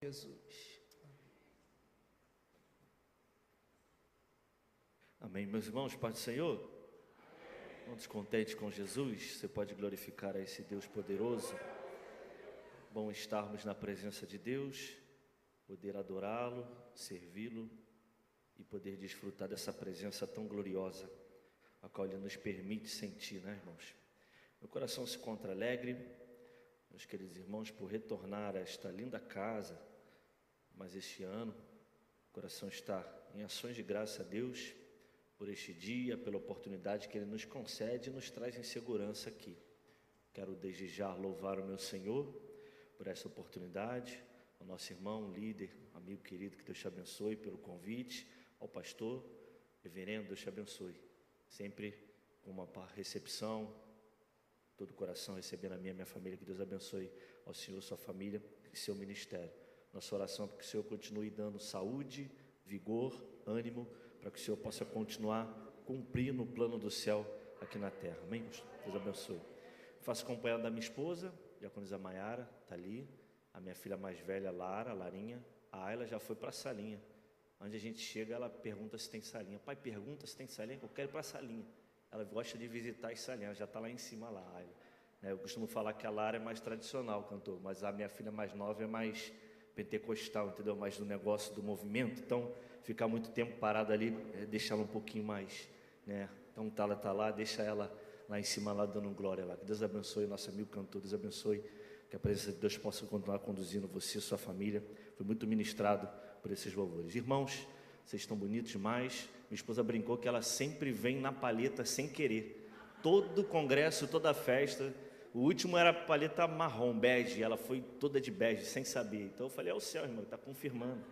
Jesus. Amém. Meus irmãos, paz do Senhor. Quantos contentes com Jesus? Você pode glorificar a esse Deus poderoso. Bom estarmos na presença de Deus, poder adorá-lo, servi-lo e poder desfrutar dessa presença tão gloriosa, a qual Ele nos permite sentir, né, irmãos? Meu coração se encontra alegre, meus queridos irmãos, por retornar a esta linda casa. Mas este ano, o coração está em ações de graça a Deus, por este dia, pela oportunidade que Ele nos concede e nos traz em segurança aqui. Quero desde já louvar o meu Senhor por essa oportunidade, ao nosso irmão, líder, amigo querido, que Deus te abençoe pelo convite, ao pastor, reverendo, Deus te abençoe, sempre com uma recepção, todo o coração recebendo a minha família, que Deus abençoe ao Senhor, sua família e seu ministério. Nossa oração é para que o Senhor continue dando saúde, vigor, ânimo, para que o Senhor possa continuar cumprindo o plano do céu aqui na terra. Amém? Deus abençoe. Faço companhia da minha esposa, diaconisa Maiara, está ali, a minha filha mais velha, Larinha. A Ayla já foi para a salinha. Onde a gente chega, ela pergunta se tem salinha. Pai, pergunta se tem salinha, eu quero ir para a salinha. Ela gosta de visitar as salinhas, ela já está lá em cima, lá, a Ayla. Eu costumo falar que a Lara é mais tradicional, cantor, mas a minha filha mais nova é mais pentecostal, entendeu? Mais do negócio, do movimento. Então, ficar muito tempo parada ali, deixa ela um pouquinho mais, né? Então, ela está lá, deixa ela lá em cima, lá dando glória lá. Que Deus abençoe nosso amigo cantor, Deus abençoe, que a presença de Deus possa continuar conduzindo você e sua família. Foi muito ministrado por esses louvores. Irmãos, vocês estão bonitos demais. Minha esposa brincou que ela sempre vem na palheta sem querer. Todo congresso, toda festa. O último era palheta marrom, bege, ela foi toda de bege, sem saber. Então eu falei, é o céu, irmão, está confirmando.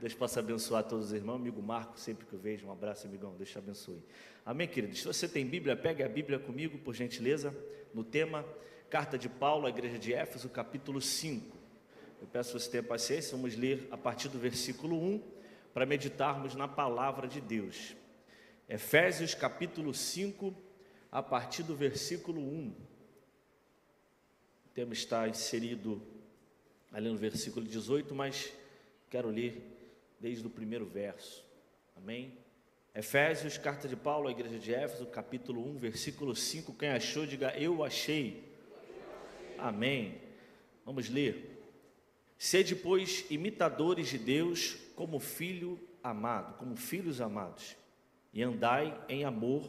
Deus possa abençoar todos os irmãos. Amigo Marco, sempre que eu vejo, um abraço, amigão, Deus te abençoe. Amém, queridos? Se você tem Bíblia, pegue a Bíblia comigo, por gentileza, no tema Carta de Paulo à Igreja de Éfeso, capítulo 5. Eu peço que você tenha paciência, vamos ler a partir do versículo 1, para meditarmos na palavra de Deus. Efésios, capítulo 5, a partir do versículo 1. O tema está inserido ali no versículo 18, mas quero ler desde o primeiro verso. Amém? Efésios, carta de Paulo à igreja de Éfeso, capítulo 1, versículo 5. Quem achou, diga, eu achei. Amém. Vamos ler. Sede, pois, imitadores de Deus como filho amado, como filhos amados, e andai em amor,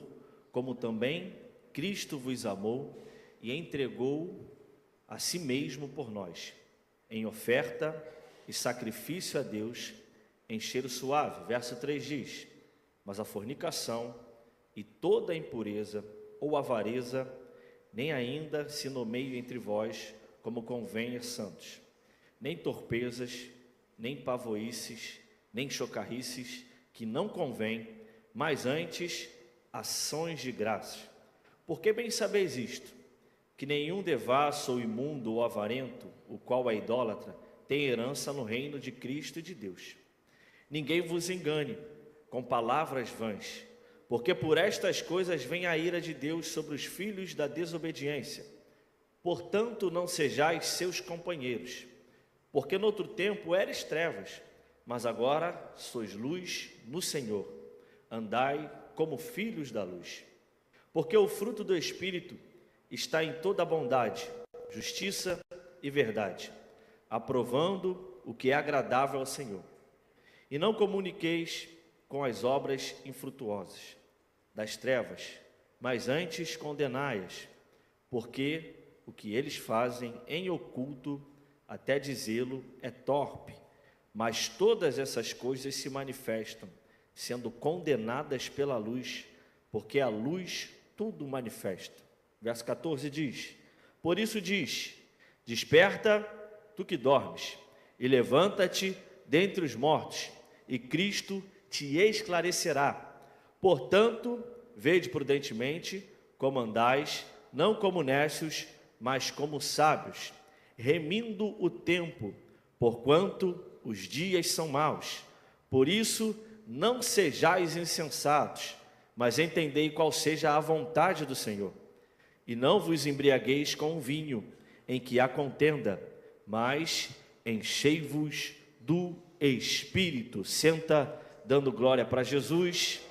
como também Cristo vos amou e entregou a si mesmo por nós, em oferta e sacrifício a Deus, em cheiro suave. Verso 3 diz, mas a fornicação e toda a impureza ou avareza, nem ainda se nomeie entre vós, como convém a santos, nem torpezas, nem pavoices, nem chocarrices, que não convém, mas antes ações de graças. Porque bem sabeis isto, que nenhum devasso ou imundo ou avarento, o qual é idólatra, tem herança no reino de Cristo e de Deus. Ninguém vos engane com palavras vãs, porque por estas coisas vem a ira de Deus sobre os filhos da desobediência. Portanto, não sejais seus companheiros, porque noutro tempo eres trevas, mas agora sois luz no Senhor. Andai como filhos da luz. Porque o fruto do Espírito está em toda a bondade, justiça e verdade, aprovando o que é agradável ao Senhor. E não comuniqueis com as obras infrutuosas das trevas, mas antes condenai-as, porque o que eles fazem em oculto, até dizê-lo, é torpe, mas todas essas coisas se manifestam, sendo condenadas pela luz, porque a luz tudo manifesta. Verso 14 diz, por isso diz, desperta, tu que dormes, e levanta-te dentre os mortos, e Cristo te esclarecerá. Portanto, vede prudentemente como andais, não como necios, mas como sábios, remindo o tempo, porquanto os dias são maus. Por isso, não sejais insensatos, mas entendei qual seja a vontade do Senhor. E não vos embriagueis com o vinho, em que há contenda, mas enchei-vos do Espírito. Senta, dando glória para Jesus.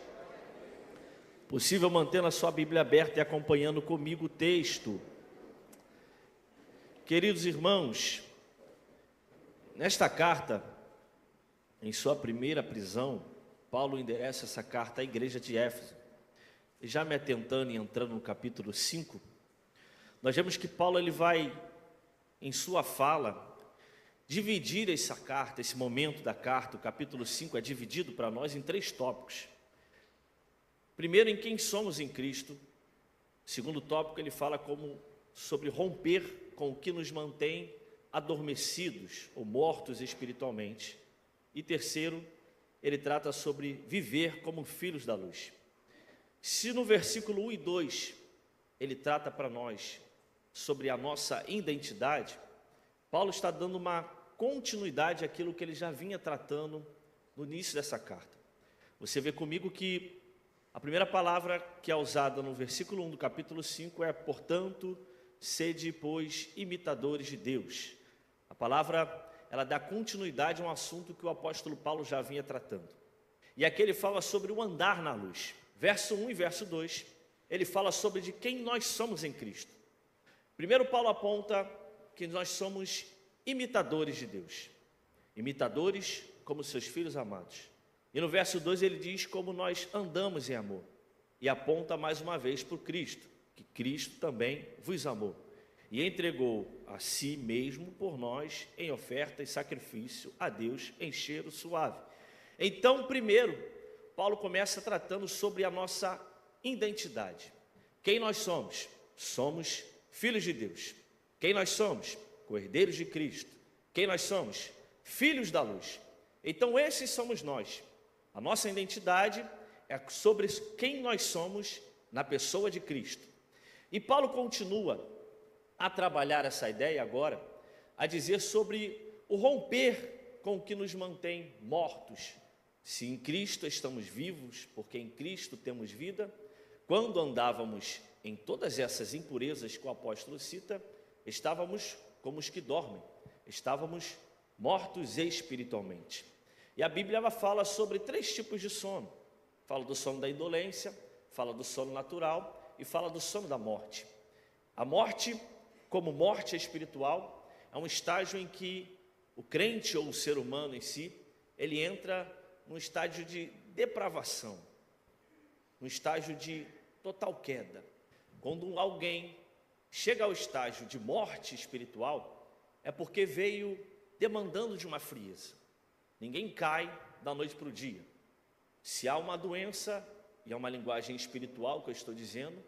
Possível mantendo a sua Bíblia aberta e acompanhando comigo o texto. Queridos irmãos, nesta carta, em sua primeira prisão, Paulo endereça essa carta à igreja de Éfeso. E já me atentando e entrando no capítulo 5, nós vemos que Paulo ele vai, em sua fala, dividir essa carta, esse momento da carta. O capítulo 5 é dividido para nós em 3 tópicos. Primeiro, em quem somos em Cristo. Segundo tópico, ele fala sobre romper com o que nos mantém adormecidos ou mortos espiritualmente. E terceiro, ele trata sobre viver como filhos da luz. Se no versículo 1 e 2, ele trata para nós sobre a nossa identidade, Paulo está dando uma continuidade àquilo que ele já vinha tratando no início dessa carta. Você vê comigo que a primeira palavra que é usada no versículo 1 do capítulo 5 é: portanto, sede, pois, imitadores de Deus. A palavra, ela dá continuidade a um assunto que o apóstolo Paulo já vinha tratando. E aqui ele fala sobre o andar na luz. Verso 1 e verso 2, ele fala sobre de quem nós somos em Cristo. Primeiro, Paulo aponta que nós somos imitadores de Deus. Imitadores como seus filhos amados. E no verso 2 ele diz como nós andamos em amor. E aponta mais uma vez para o Cristo, que Cristo também vos amou. E entregou a si mesmo por nós em oferta e sacrifício a Deus em cheiro suave. Então, primeiro, Paulo começa tratando sobre a nossa identidade. Quem nós somos? Somos filhos de Deus. Quem nós somos? Co-herdeiros de Cristo. Quem nós somos? Filhos da luz. Então, esses somos nós. A nossa identidade é sobre quem nós somos na pessoa de Cristo. E Paulo continua a trabalhar essa ideia agora, a dizer sobre o romper com o que nos mantém mortos. Se em Cristo estamos vivos, porque em Cristo temos vida, quando andávamos em todas essas impurezas que o apóstolo cita, estávamos como os que dormem, estávamos mortos espiritualmente. E a Bíblia ela fala sobre 3 tipos de sono. Fala do sono da indolência, fala do sono natural e fala do sono da morte. A morte, como morte espiritual, é um estágio em que o crente ou o ser humano em si, ele entra num estágio de depravação, num estágio de total queda. Quando alguém chega ao estágio de morte espiritual, é porque veio demandando de uma frieza. Ninguém cai da noite para o dia. Se há uma doença, e é uma linguagem espiritual que eu estou dizendo,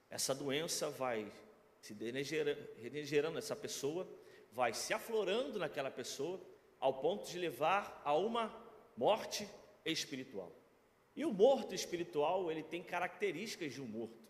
essa doença vai se regenerando essa pessoa, vai se aflorando naquela pessoa, ao ponto de levar a uma morte espiritual. E o morto espiritual, ele tem características de um morto.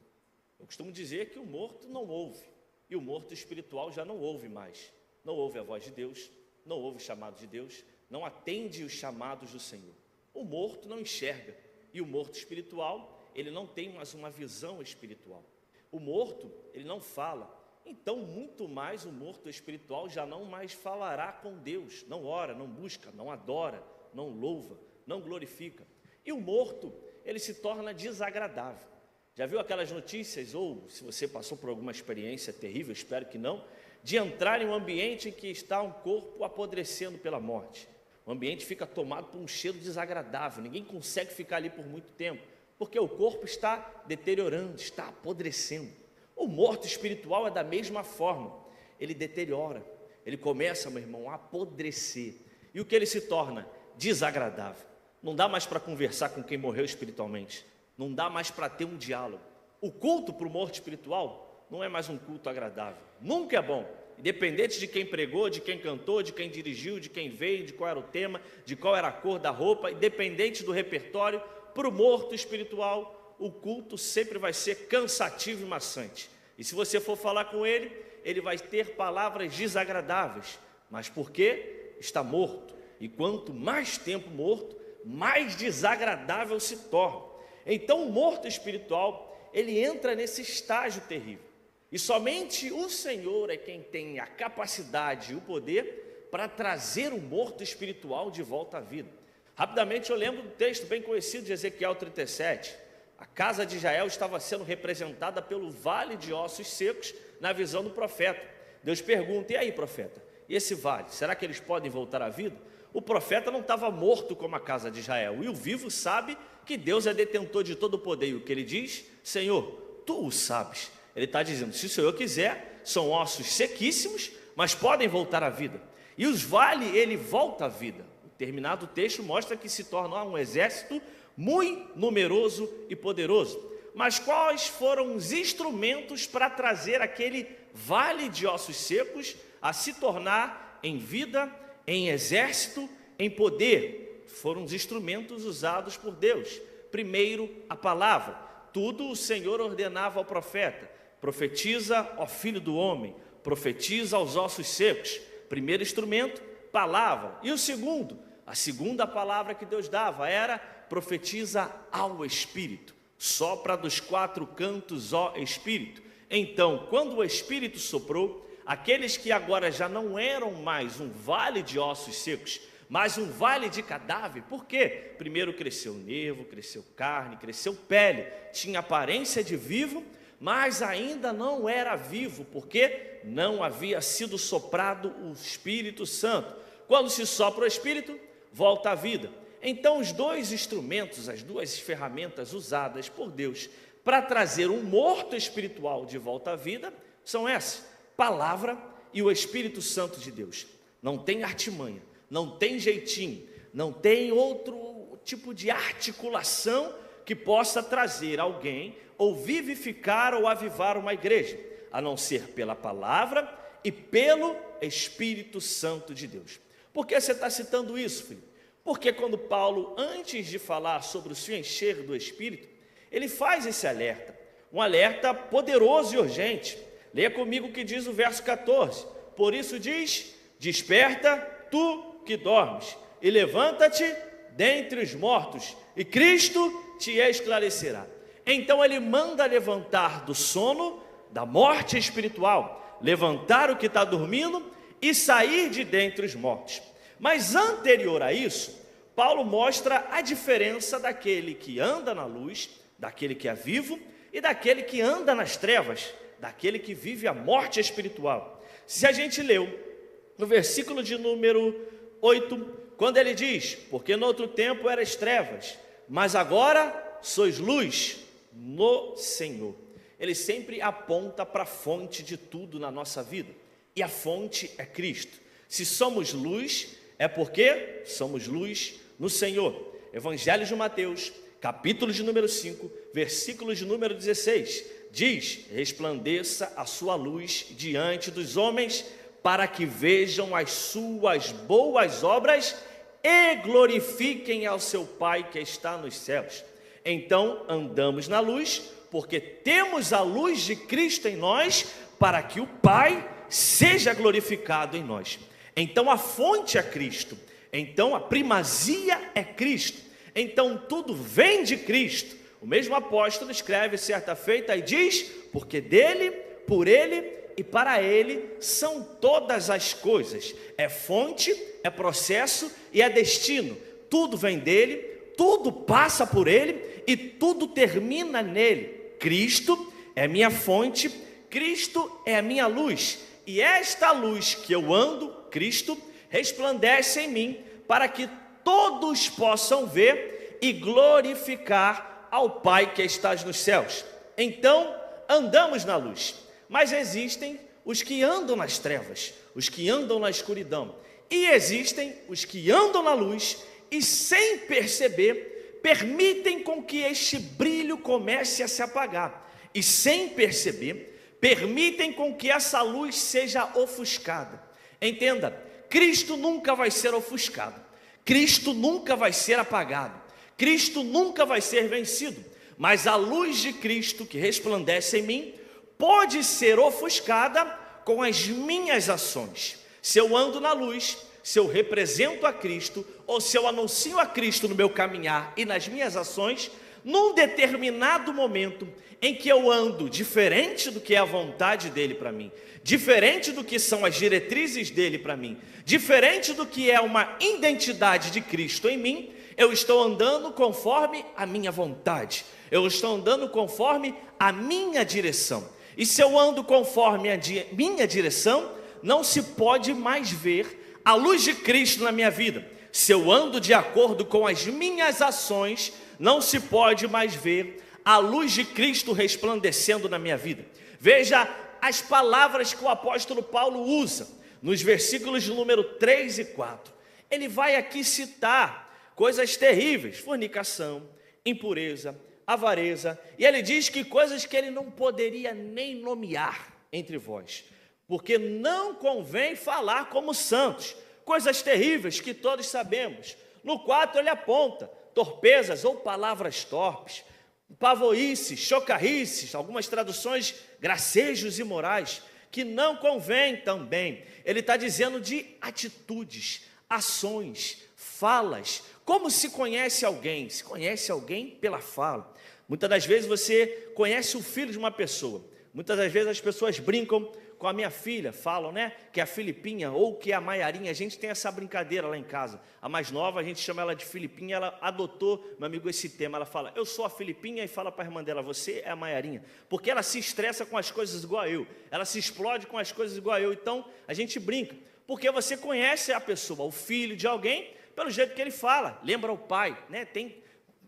Eu costumo dizer que o morto não ouve, e o morto espiritual já não ouve mais. Não ouve a voz de Deus, não ouve o chamado de Deus, não atende os chamados do Senhor. O morto não enxerga, e o morto espiritual, ele não tem mais uma visão espiritual. O morto, ele não fala. Então, muito mais o morto espiritual já não mais falará com Deus, não ora, não busca, não adora, não louva, não glorifica. E o morto, ele se torna desagradável. Já viu aquelas notícias, ou se você passou por alguma experiência terrível, espero que não, de entrar em um ambiente em que está um corpo apodrecendo pela morte. O ambiente fica tomado por um cheiro desagradável, ninguém consegue ficar ali por muito tempo, porque o corpo está deteriorando, está apodrecendo. O morto espiritual é da mesma forma, ele deteriora, ele começa, meu irmão, a apodrecer. E o que ele se torna? Desagradável. Não dá mais para conversar com quem morreu espiritualmente, não dá mais para ter um diálogo. O culto para o morto espiritual não é mais um culto agradável, nunca é bom, independente de quem pregou, de quem cantou, de quem dirigiu, de quem veio, de qual era o tema, de qual era a cor da roupa, independente do repertório. Para o morto espiritual, o culto sempre vai ser cansativo e maçante, e se você for falar com ele, ele vai ter palavras desagradáveis, mas por quê? Está morto, e quanto mais tempo morto, mais desagradável se torna. Então o morto espiritual, ele entra nesse estágio terrível, e somente o Senhor é quem tem a capacidade e o poder para trazer o morto espiritual de volta à vida. Rapidamente eu lembro do texto bem conhecido de Ezequiel 37. A casa de Israel estava sendo representada pelo vale de ossos secos na visão do profeta. Deus pergunta: e aí, profeta, e esse vale, será que eles podem voltar à vida? O profeta não estava morto como a casa de Israel, e o vivo sabe que Deus é detentor de todo o poder. E o que ele diz? Senhor, tu o sabes. Ele está dizendo: se o Senhor quiser, são ossos sequíssimos, mas podem voltar à vida. E os vales, ele volta à vida. O terminado texto mostra que se torna um exército muito numeroso e poderoso. Mas quais foram os instrumentos para trazer aquele vale de ossos secos a se tornar em vida, em exército, em poder? Foram os instrumentos usados por Deus. Primeiro, a palavra. Tudo o Senhor ordenava ao profeta: profetiza, ó filho do homem, profetiza aos ossos secos. Primeiro instrumento, palavra. E o segundo, a segunda palavra que Deus dava era: profetiza ao Espírito. Sopra dos quatro cantos, ó Espírito. Então, quando o Espírito soprou, aqueles que agora já não eram mais um vale de ossos secos, mas um vale de cadáver. Por quê? Primeiro cresceu nervo, cresceu carne, cresceu pele, tinha aparência de vivo, mas ainda não era vivo, porque não havia sido soprado o Espírito Santo. Quando se sopra o Espírito, volta à vida. Então, os dois instrumentos, as duas ferramentas usadas por Deus para trazer um morto espiritual de volta à vida são essas: palavra e o Espírito Santo de Deus. Não tem artimanha, não tem jeitinho, não tem outro tipo de articulação que possa trazer alguém ou vivificar ou avivar uma igreja, a não ser pela palavra e pelo Espírito Santo de Deus. Por que você está citando isso, filho? Porque quando Paulo, antes de falar sobre o se encher do Espírito, ele faz esse alerta, um alerta poderoso e urgente. Leia comigo o que diz o verso 14. Por isso diz: desperta, tu que dormes, e levanta-te dentre os mortos, e Cristo te esclarecerá. Então ele manda levantar do sono, da morte espiritual, levantar o que está dormindo e sair de dentre os mortos. Mas anterior a isso, Paulo mostra a diferença daquele que anda na luz, daquele que é vivo, e daquele que anda nas trevas, daquele que vive a morte espiritual. Se a gente leu no versículo de número 8, quando ele diz: porque no outro tempo eras trevas, mas agora sois luz no Senhor. Ele sempre aponta para a fonte de tudo na nossa vida, e a fonte é Cristo. Se somos luz, é porque somos luz no Senhor. Evangelho de Mateus, capítulo de número 5, versículo de número 16, diz: resplandeça a sua luz diante dos homens, para que vejam as suas boas obras e glorifiquem ao seu Pai que está nos céus. Então andamos na luz, porque temos a luz de Cristo em nós, para que o Pai seja glorificado em nós. Então a fonte é Cristo, então a primazia é Cristo, então tudo vem de Cristo. O mesmo apóstolo escreve certa feita e diz: porque dele, por ele e para ele são todas as coisas. É fonte, é processo e é destino. Tudo vem dele, tudo passa por ele e tudo termina nele. Cristo é minha fonte, Cristo é a minha luz, e esta luz que eu ando, Cristo, resplandece em mim, para que todos possam ver e glorificar ao Pai que estás nos céus. Então andamos na luz, mas existem os que andam nas trevas, os que andam na escuridão, e existem os que andam na luz e, sem perceber, permitem com que este brilho comece a se apagar, e sem perceber, permitem com que essa luz seja ofuscada. Entenda, Cristo nunca vai ser ofuscado, Cristo nunca vai ser apagado, Cristo nunca vai ser vencido, mas a luz de Cristo que resplandece em mim pode ser ofuscada com as minhas ações. Se eu ando na luz, se eu represento a Cristo, ou se eu anuncio a Cristo no meu caminhar e nas minhas ações, num determinado momento em que eu ando diferente do que é a vontade dele para mim, diferente do que são as diretrizes dele para mim, diferente do que é uma identidade de Cristo em mim, eu estou andando conforme a minha vontade, eu estou andando conforme a minha direção. E se eu ando conforme a minha direção, não se pode mais ver a luz de Cristo na minha vida. Se eu ando de acordo com as minhas ações, não se pode mais ver a luz de Cristo resplandecendo na minha vida. Veja as palavras que o apóstolo Paulo usa nos versículos de número 3 e 4. Ele vai aqui citar coisas terríveis: fornicação, impureza, avareza, e ele diz que coisas que ele não poderia nem nomear entre vós, porque não convém falar como santos, coisas terríveis que todos sabemos. No 4 ele aponta torpezas ou palavras torpes, pavoices, chocarrices, algumas traduções gracejos imorais, que não convém também. Ele está dizendo de atitudes, ações, falas. Como se conhece alguém? Se conhece alguém pela fala. Muitas das vezes você conhece o filho de uma pessoa. Muitas das vezes as pessoas brincam com a minha filha, falam, né, que é a Filipinha ou que é a Maiarinha. A gente tem essa brincadeira lá em casa. A mais nova, a gente chama ela de Filipinha. Ela adotou, meu amigo, esse tema. Ela fala, eu sou a Filipinha, e fala para a irmã dela, você é a Maiarinha. Porque ela se estressa com as coisas igual a eu. Ela se explode com as coisas igual a eu. Então, a gente brinca. Porque você conhece a pessoa, o filho de alguém, pelo jeito que ele fala. Lembra o pai, né? Tem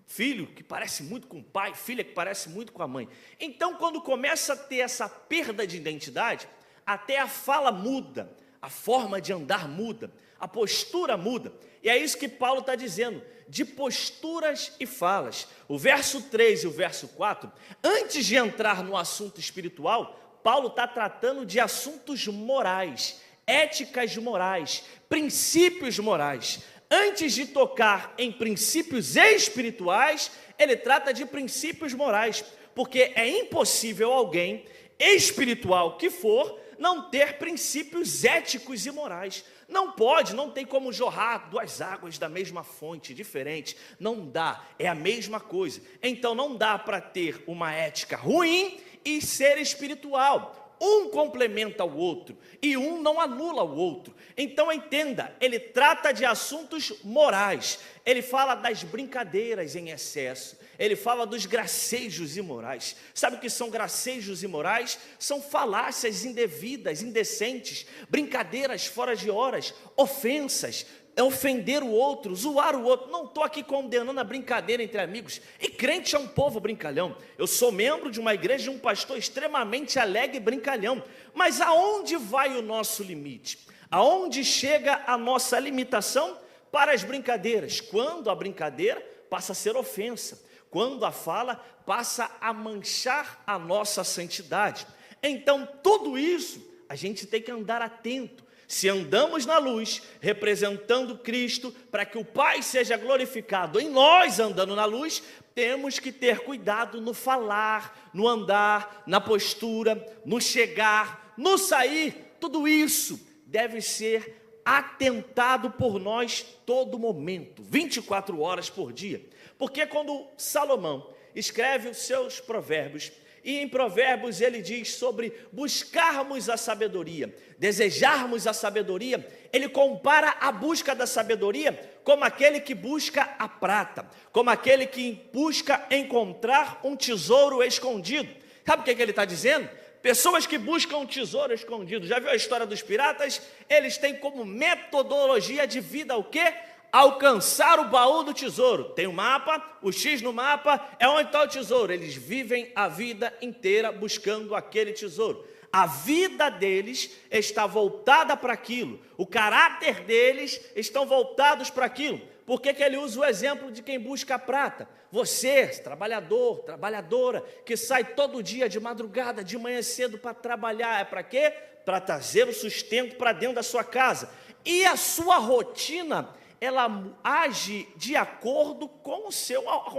filho que parece muito com o pai, filha que parece muito com a mãe. Então, quando começa a ter essa perda de identidade, até a fala muda, a forma de andar muda, a postura muda. E é isso que Paulo está dizendo, de posturas e falas. O verso 3 e o verso 4, antes de entrar no assunto espiritual, Paulo está tratando de assuntos morais, éticas morais, princípios morais. Antes de tocar em princípios espirituais, ele trata de princípios morais, porque é impossível alguém, espiritual que for, não ter princípios éticos e morais. Não pode, não tem como jorrar duas águas da mesma fonte, diferente. Não dá, é a mesma coisa. Então não dá para ter uma ética ruim e ser espiritual. Um complementa o outro e um não anula o outro. Então entenda, ele trata de assuntos morais. Ele fala das brincadeiras em excesso. Ele fala dos gracejos imorais. Sabe o que são gracejos imorais? São falácias indevidas, indecentes, brincadeiras fora de horas, ofensas, ofender o outro, zoar o outro. Não estou aqui condenando a brincadeira entre amigos. E crente é um povo brincalhão. Eu sou membro de uma igreja de um pastor extremamente alegre e brincalhão. Mas aonde vai o nosso limite? Aonde chega a nossa limitação para as brincadeiras? Quando a brincadeira passa a ser ofensa. Quando a fala passa a manchar a nossa santidade. Então tudo isso a gente tem que andar atento. Se andamos na luz, representando Cristo, para que o Pai seja glorificado em nós andando na luz, temos que ter cuidado no falar, no andar, na postura, no chegar, no sair. Tudo isso deve ser atentado por nós todo momento, 24 horas por dia. Porque quando Salomão escreve os seus provérbios, e em Provérbios ele diz sobre buscarmos a sabedoria, desejarmos a sabedoria, ele compara a busca da sabedoria como aquele que busca a prata, como aquele que busca encontrar um tesouro escondido. Sabe o que ele está dizendo? Pessoas que buscam um tesouro escondido. Já viu a história dos piratas? Eles têm como metodologia de vida o quê? Alcançar o baú do tesouro. Tem um mapa, o X no mapa é onde está o tesouro. Eles vivem a vida inteira buscando aquele tesouro. A vida deles está voltada para aquilo. O caráter deles estão voltados para aquilo. Por que ele usa o exemplo de quem busca a prata? Você, trabalhador, trabalhadora, que sai todo dia de madrugada, de manhã cedo para trabalhar. É para quê? Para trazer o sustento para dentro da sua casa. E a sua rotina ela age de acordo com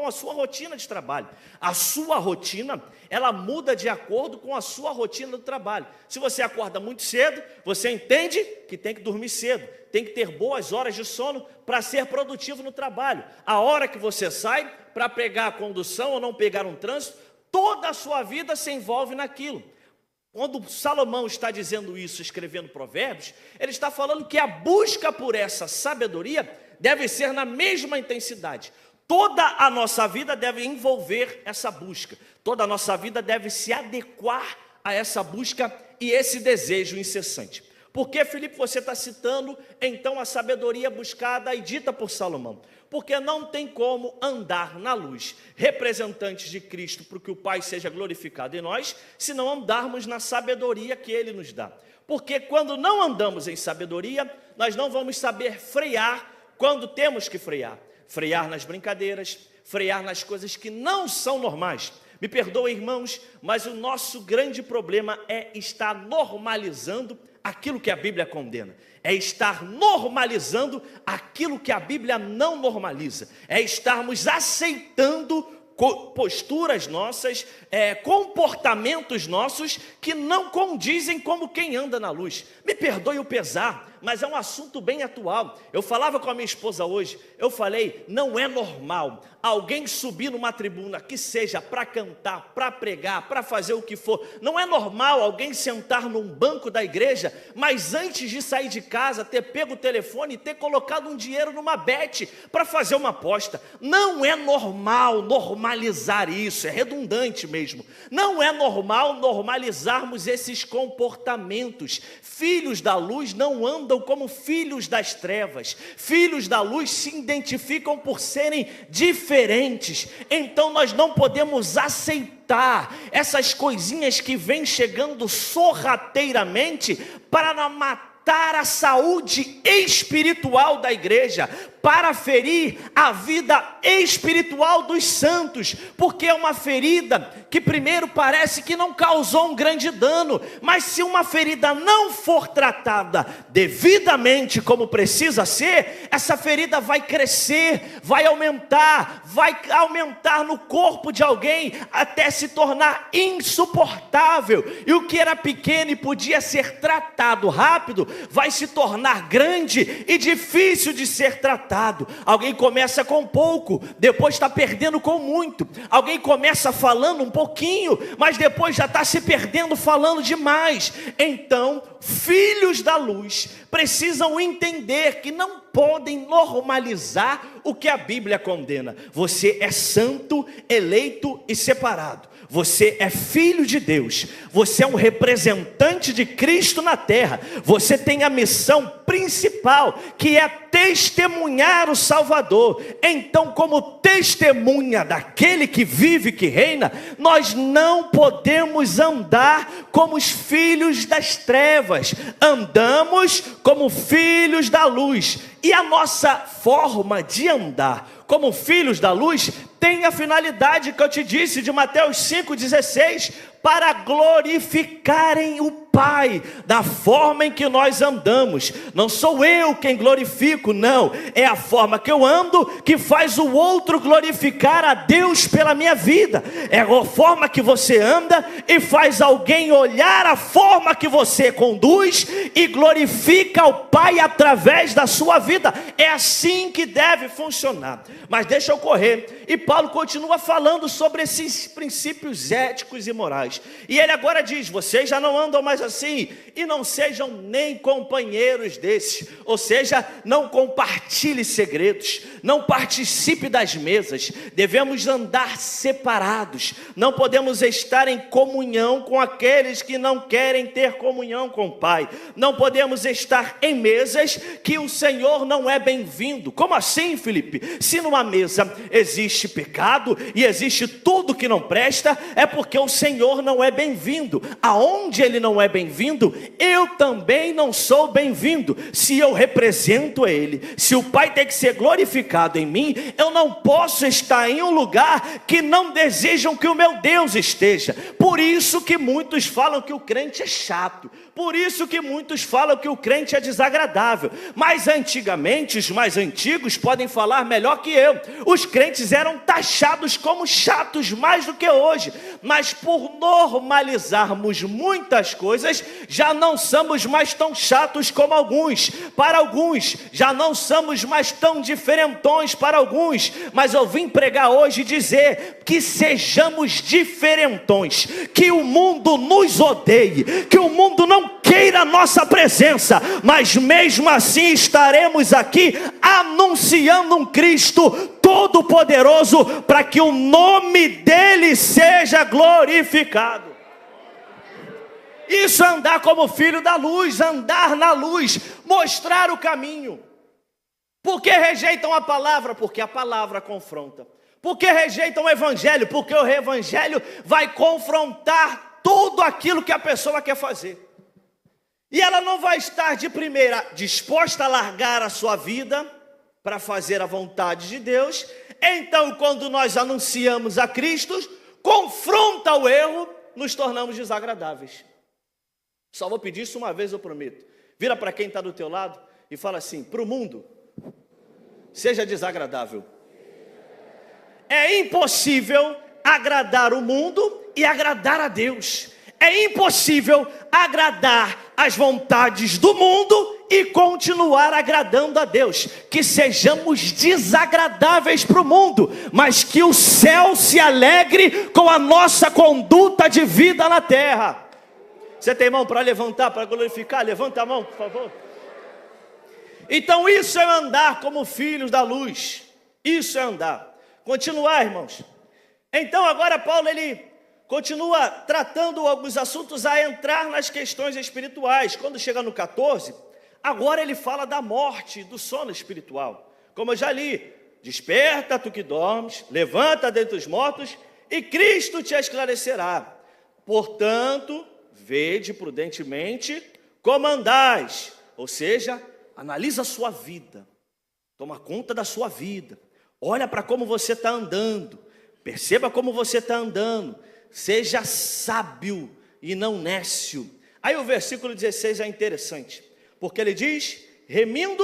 a sua rotina de trabalho. A sua rotina, ela muda de acordo com a sua rotina do trabalho. Se você acorda muito cedo, você entende que tem que dormir cedo, tem que ter boas horas de sono para ser produtivo no trabalho. A hora que você sai para pegar a condução ou não pegar um trânsito, toda a sua vida se envolve naquilo. Quando Salomão está dizendo isso, escrevendo Provérbios, ele está falando que a busca por essa sabedoria deve ser na mesma intensidade. Toda a nossa vida deve envolver essa busca. Toda a nossa vida deve se adequar a essa busca e esse desejo incessante. Por que, Filipe, você está citando, então, a sabedoria buscada e dita por Salomão? Porque não tem como andar na luz, representantes de Cristo, para que o Pai seja glorificado em nós, se não andarmos na sabedoria que Ele nos dá. Porque quando não andamos em sabedoria, nós não vamos saber frear quando temos que frear. Frear nas brincadeiras, frear nas coisas que não são normais. Me perdoem, irmãos, mas o nosso grande problema é estar normalizando aquilo que a Bíblia condena. É estar normalizando aquilo que a Bíblia não normaliza. É estarmos aceitando posturas nossas, comportamentos nossos que não condizem como quem anda na luz. Me perdoe o pesar, mas é um assunto bem atual. Eu falava com a minha esposa hoje, eu falei, não é normal alguém subir numa tribuna, que seja para cantar, para pregar, para fazer o que for. Não é normal alguém sentar num banco da igreja, mas antes de sair de casa, ter pego o telefone e ter colocado um dinheiro numa bet para fazer uma aposta. Não é normal normalizar isso, é redundante mesmo. Não é normal normalizarmos esses comportamentos. Filhos da luz não andam como filhos das trevas. Filhos da luz se identificam por serem diferentes. Então nós não podemos aceitar essas coisinhas que vêm chegando sorrateiramente para matar a saúde espiritual da igreja, para ferir a vida espiritual dos santos, porque é uma ferida que primeiro parece que não causou um grande dano, mas se uma ferida não for tratada devidamente como precisa ser, essa ferida vai crescer, vai aumentar no corpo de alguém até se tornar insuportável, e o que era pequeno e podia ser tratado rápido, vai se tornar grande e difícil de ser tratado. Alguém começa com pouco, depois está perdendo com muito. Alguém começa falando um pouquinho, mas depois já está se perdendo falando demais. Então, filhos da luz precisam entender que não podem normalizar o que a Bíblia condena. Você é santo, eleito e separado. Você é filho de Deus, você é um representante de Cristo na terra, você tem a missão principal, que é testemunhar o Salvador. Então, como testemunha daquele que vive, que reina, nós não podemos andar como os filhos das trevas, andamos como filhos da luz. E a nossa forma de andar como filhos da luz tem a finalidade que eu te disse de Mateus 5,16, para glorificarem o Pai, da forma em que nós andamos. Não sou eu quem glorifico, não, é a forma que eu ando que faz o outro glorificar a Deus pela minha vida. É a forma que você anda e faz alguém olhar a forma que você conduz e glorifica o Pai através da sua vida. É assim que deve funcionar. Mas deixa eu correr, e Paulo continua falando sobre esses princípios éticos e morais, e ele agora diz, vocês já não andam mais assim, e não sejam nem companheiros desses, ou seja, não compartilhe segredos, não participe das mesas, devemos andar separados, não podemos estar em comunhão com aqueles que não querem ter comunhão com o Pai, não podemos estar em mesas que o Senhor não é bem-vindo. Como assim, Filipe? Se no numa mesa existe pecado e existe tudo que não presta, é porque o Senhor não é bem-vindo. Aonde Ele não é bem-vindo, eu também não sou bem-vindo. Se eu represento Ele, se o Pai tem que ser glorificado em mim, eu não posso estar em um lugar que não desejam que o meu Deus esteja. Por isso que muitos falam que o crente é chato, por isso que muitos falam que o crente é desagradável. Mas antigamente, os mais antigos podem falar melhor que eu, os crentes eram taxados como chatos mais do que hoje. Mas por normalizarmos muitas coisas, já não somos mais tão chatos como alguns. Para alguns, já não somos mais tão diferentões para alguns. Mas eu vim pregar hoje e dizer que sejamos diferentões, que o mundo nos odeie, que o mundo não queira a nossa presença, mas mesmo assim estaremos aqui anunciando um Cristo todo-poderoso, para que o nome dele seja glorificado. Isso é andar como filho da luz, andar na luz, mostrar o caminho. Por que rejeitam a palavra? Porque a palavra confronta. Por que rejeitam o evangelho? Porque o evangelho vai confrontar tudo aquilo que a pessoa quer fazer. E ela não vai estar de primeira disposta a largar a sua vida para fazer a vontade de Deus. Então, quando nós anunciamos a Cristo, confronta o erro, nos tornamos desagradáveis. Só vou pedir isso uma vez, eu prometo. Vira para quem está do teu lado e fala assim: para o mundo, seja desagradável. É impossível agradar o mundo e agradar a Deus. É impossível agradar as vontades do mundo e continuar agradando a Deus. Que sejamos desagradáveis para o mundo, mas que o céu se alegre com a nossa conduta de vida na terra. Você tem mão para levantar, para glorificar? Levanta a mão, por favor. Então isso é andar como filhos da luz. Isso é andar. Continuar, irmãos. Então agora Paulo, ele continua tratando alguns assuntos a entrar nas questões espirituais. Quando chega no 14, agora ele fala da morte, do sono espiritual. Como eu já li: desperta tu que dormes, levanta dentre os mortos, e Cristo te esclarecerá. Portanto, vede prudentemente como andais. Ou seja, analisa a sua vida, toma conta da sua vida, olha para como você está andando, perceba como você está andando. Seja sábio e não nécio. Aí o versículo 16 é interessante, porque ele diz: remindo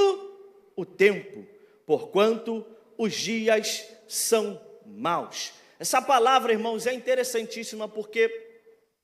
o tempo, porquanto os dias são maus. Essa palavra, irmãos, é interessantíssima, porque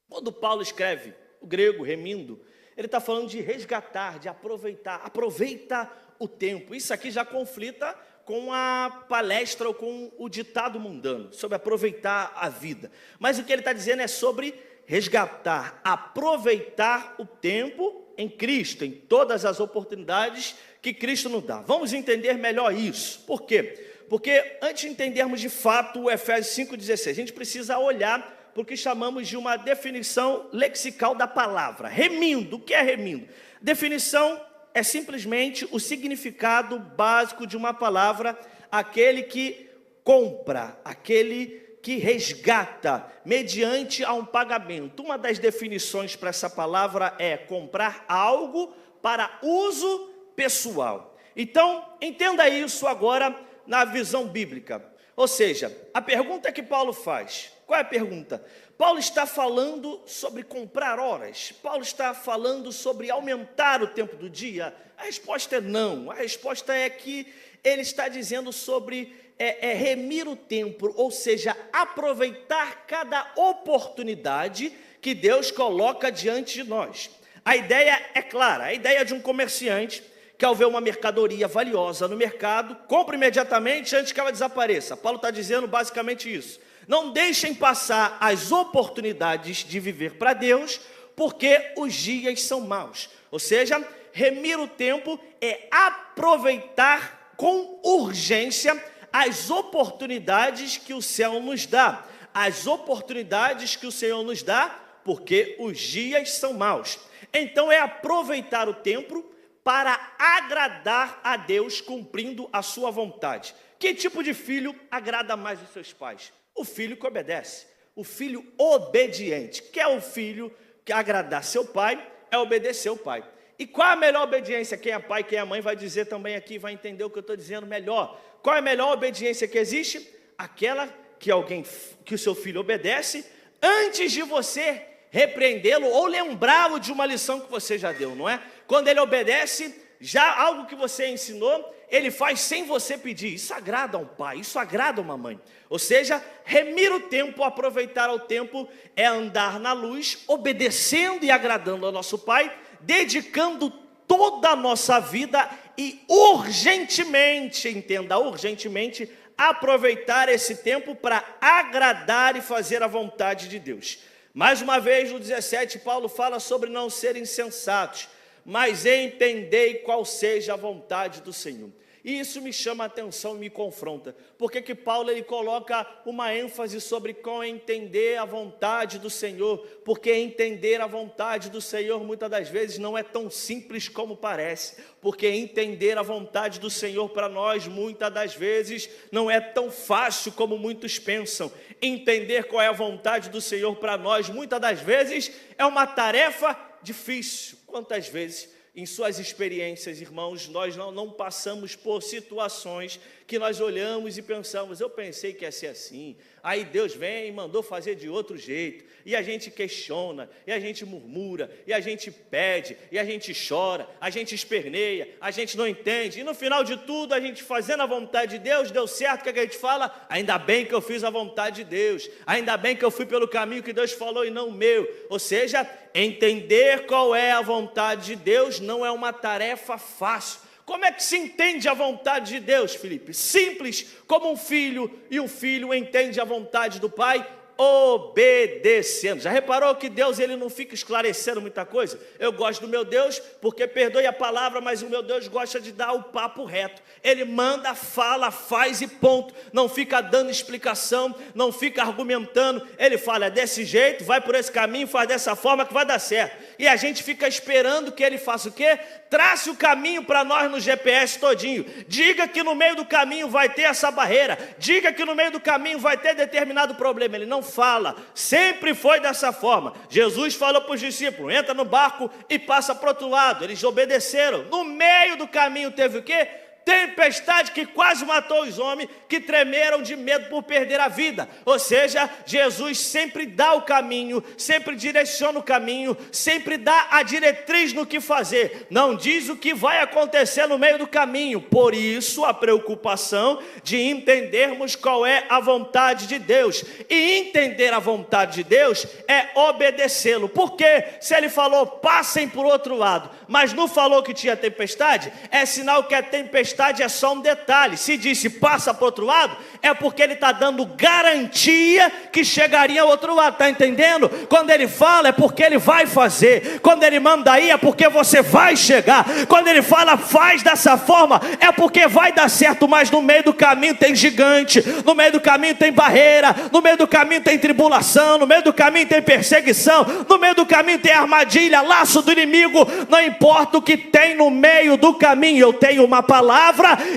quando Paulo escreve o grego remindo, ele está falando de resgatar, de aproveitar. Aproveita o tempo. Isso aqui já conflita com a palestra ou com o ditado mundano, sobre aproveitar a vida. Mas o que ele está dizendo é sobre resgatar, aproveitar o tempo em Cristo, em todas as oportunidades que Cristo nos dá. Vamos entender melhor isso. Por quê? Porque antes de entendermos de fato o Efésios 5,16, a gente precisa olhar para o que chamamos de uma definição lexical da palavra. Remindo, o que é remindo? Definição é simplesmente o significado básico de uma palavra: aquele que compra, aquele que resgata, mediante a um pagamento. Uma das definições para essa palavra é comprar algo para uso pessoal. Então, entenda isso agora na visão bíblica. Ou seja, a pergunta que Paulo faz, qual é a pergunta? Paulo está falando sobre comprar horas? Paulo está falando sobre aumentar o tempo do dia? A resposta é não. A resposta é que ele está dizendo sobre remir o tempo, ou seja, aproveitar cada oportunidade que Deus coloca diante de nós. A ideia é clara, a ideia de um comerciante que, ao ver uma mercadoria valiosa no mercado, compra imediatamente antes que ela desapareça. Paulo está dizendo basicamente isso. Não deixem passar as oportunidades de viver para Deus, porque os dias são maus. Ou seja, remir o tempo é aproveitar com urgência as oportunidades que o céu nos dá. As oportunidades que o Senhor nos dá, porque os dias são maus. Então é aproveitar o tempo para agradar a Deus, cumprindo a sua vontade. Que tipo de filho agrada mais os seus pais? O filho que obedece, o filho obediente. Que é o filho que agradar seu pai, é obedecer o pai. E qual é a melhor obediência? Quem é pai, quem é mãe vai dizer também aqui, vai entender o que eu estou dizendo melhor. Qual é a melhor obediência que existe? Aquela que o seu filho obedece antes de você repreendê-lo ou lembrá-lo de uma lição que você já deu, não é? Quando ele obedece, já algo que você ensinou, ele faz sem você pedir. Isso agrada a um pai, isso agrada a uma mãe. Ou seja, remir o tempo, aproveitar o tempo, é andar na luz, obedecendo e agradando ao nosso pai, dedicando toda a nossa vida e urgentemente, entenda, urgentemente, aproveitar esse tempo para agradar e fazer a vontade de Deus. Mais uma vez, no 17, Paulo fala sobre não serem insensatos, mas entendei qual seja a vontade do Senhor. E isso me chama a atenção e me confronta. Porque que Paulo ele coloca uma ênfase sobre como entender a vontade do Senhor? Porque entender a vontade do Senhor muitas das vezes não é tão simples como parece. Porque entender a vontade do Senhor para nós muitas das vezes não é tão fácil como muitos pensam. Entender qual é a vontade do Senhor para nós muitas das vezes é uma tarefa difícil. Quantas vezes em suas experiências, irmãos, nós não passamos por situações que nós olhamos e pensamos, eu pensei que ia ser assim, aí Deus vem e mandou fazer de outro jeito, e a gente questiona, e a gente murmura, e a gente pede, e a gente chora, a gente esperneia, a gente não entende, e no final de tudo, a gente fazendo a vontade de Deus, deu certo, o que a gente fala? Ainda bem que eu fiz a vontade de Deus, ainda bem que eu fui pelo caminho que Deus falou e não o meu. Ou seja, entender qual é a vontade de Deus não é uma tarefa fácil. Como é que se entende a vontade de Deus, Felipe? Simples, como um filho, e um filho entende a vontade do pai, obedecendo. Já reparou que Deus ele não fica esclarecendo muita coisa? Eu gosto do meu Deus porque, perdoe a palavra, mas o meu Deus gosta de dar o papo reto. Ele manda, fala, faz e ponto. Não fica dando explicação, não fica argumentando. Ele fala, é desse jeito, vai por esse caminho, faz dessa forma que vai dar certo. E a gente fica esperando que ele faça o quê? Trace o caminho para nós no GPS todinho. Diga que no meio do caminho vai ter essa barreira. Diga que no meio do caminho vai ter determinado problema. Ele não fala. Sempre foi dessa forma. Jesus falou para os discípulos, entra no barco e passa para o outro lado. Eles obedeceram. No meio do caminho teve o quê? Tempestade que quase matou os homens, que tremeram de medo por perder a vida. Ou seja, Jesus sempre dá o caminho, sempre direciona o caminho, sempre dá a diretriz no que fazer. Não diz o que vai acontecer no meio do caminho. Por isso a preocupação de entendermos qual é a vontade de Deus. E entender a vontade de Deus é obedecê-lo. Porque se ele falou, passem por outro lado, mas não falou que tinha tempestade, é sinal que a tempestade é só um detalhe. Se disse passa para o outro lado, é porque ele está dando garantia que chegaria ao outro lado, está entendendo? Quando ele fala é porque ele vai fazer. Quando ele manda ir é porque você vai chegar. Quando ele fala faz dessa forma é porque vai dar certo. Mas no meio do caminho tem gigante, no meio do caminho tem barreira, no meio do caminho tem tribulação, no meio do caminho tem perseguição, no meio do caminho tem armadilha, laço do inimigo. Não importa o que tem no meio do caminho, eu tenho uma palavra,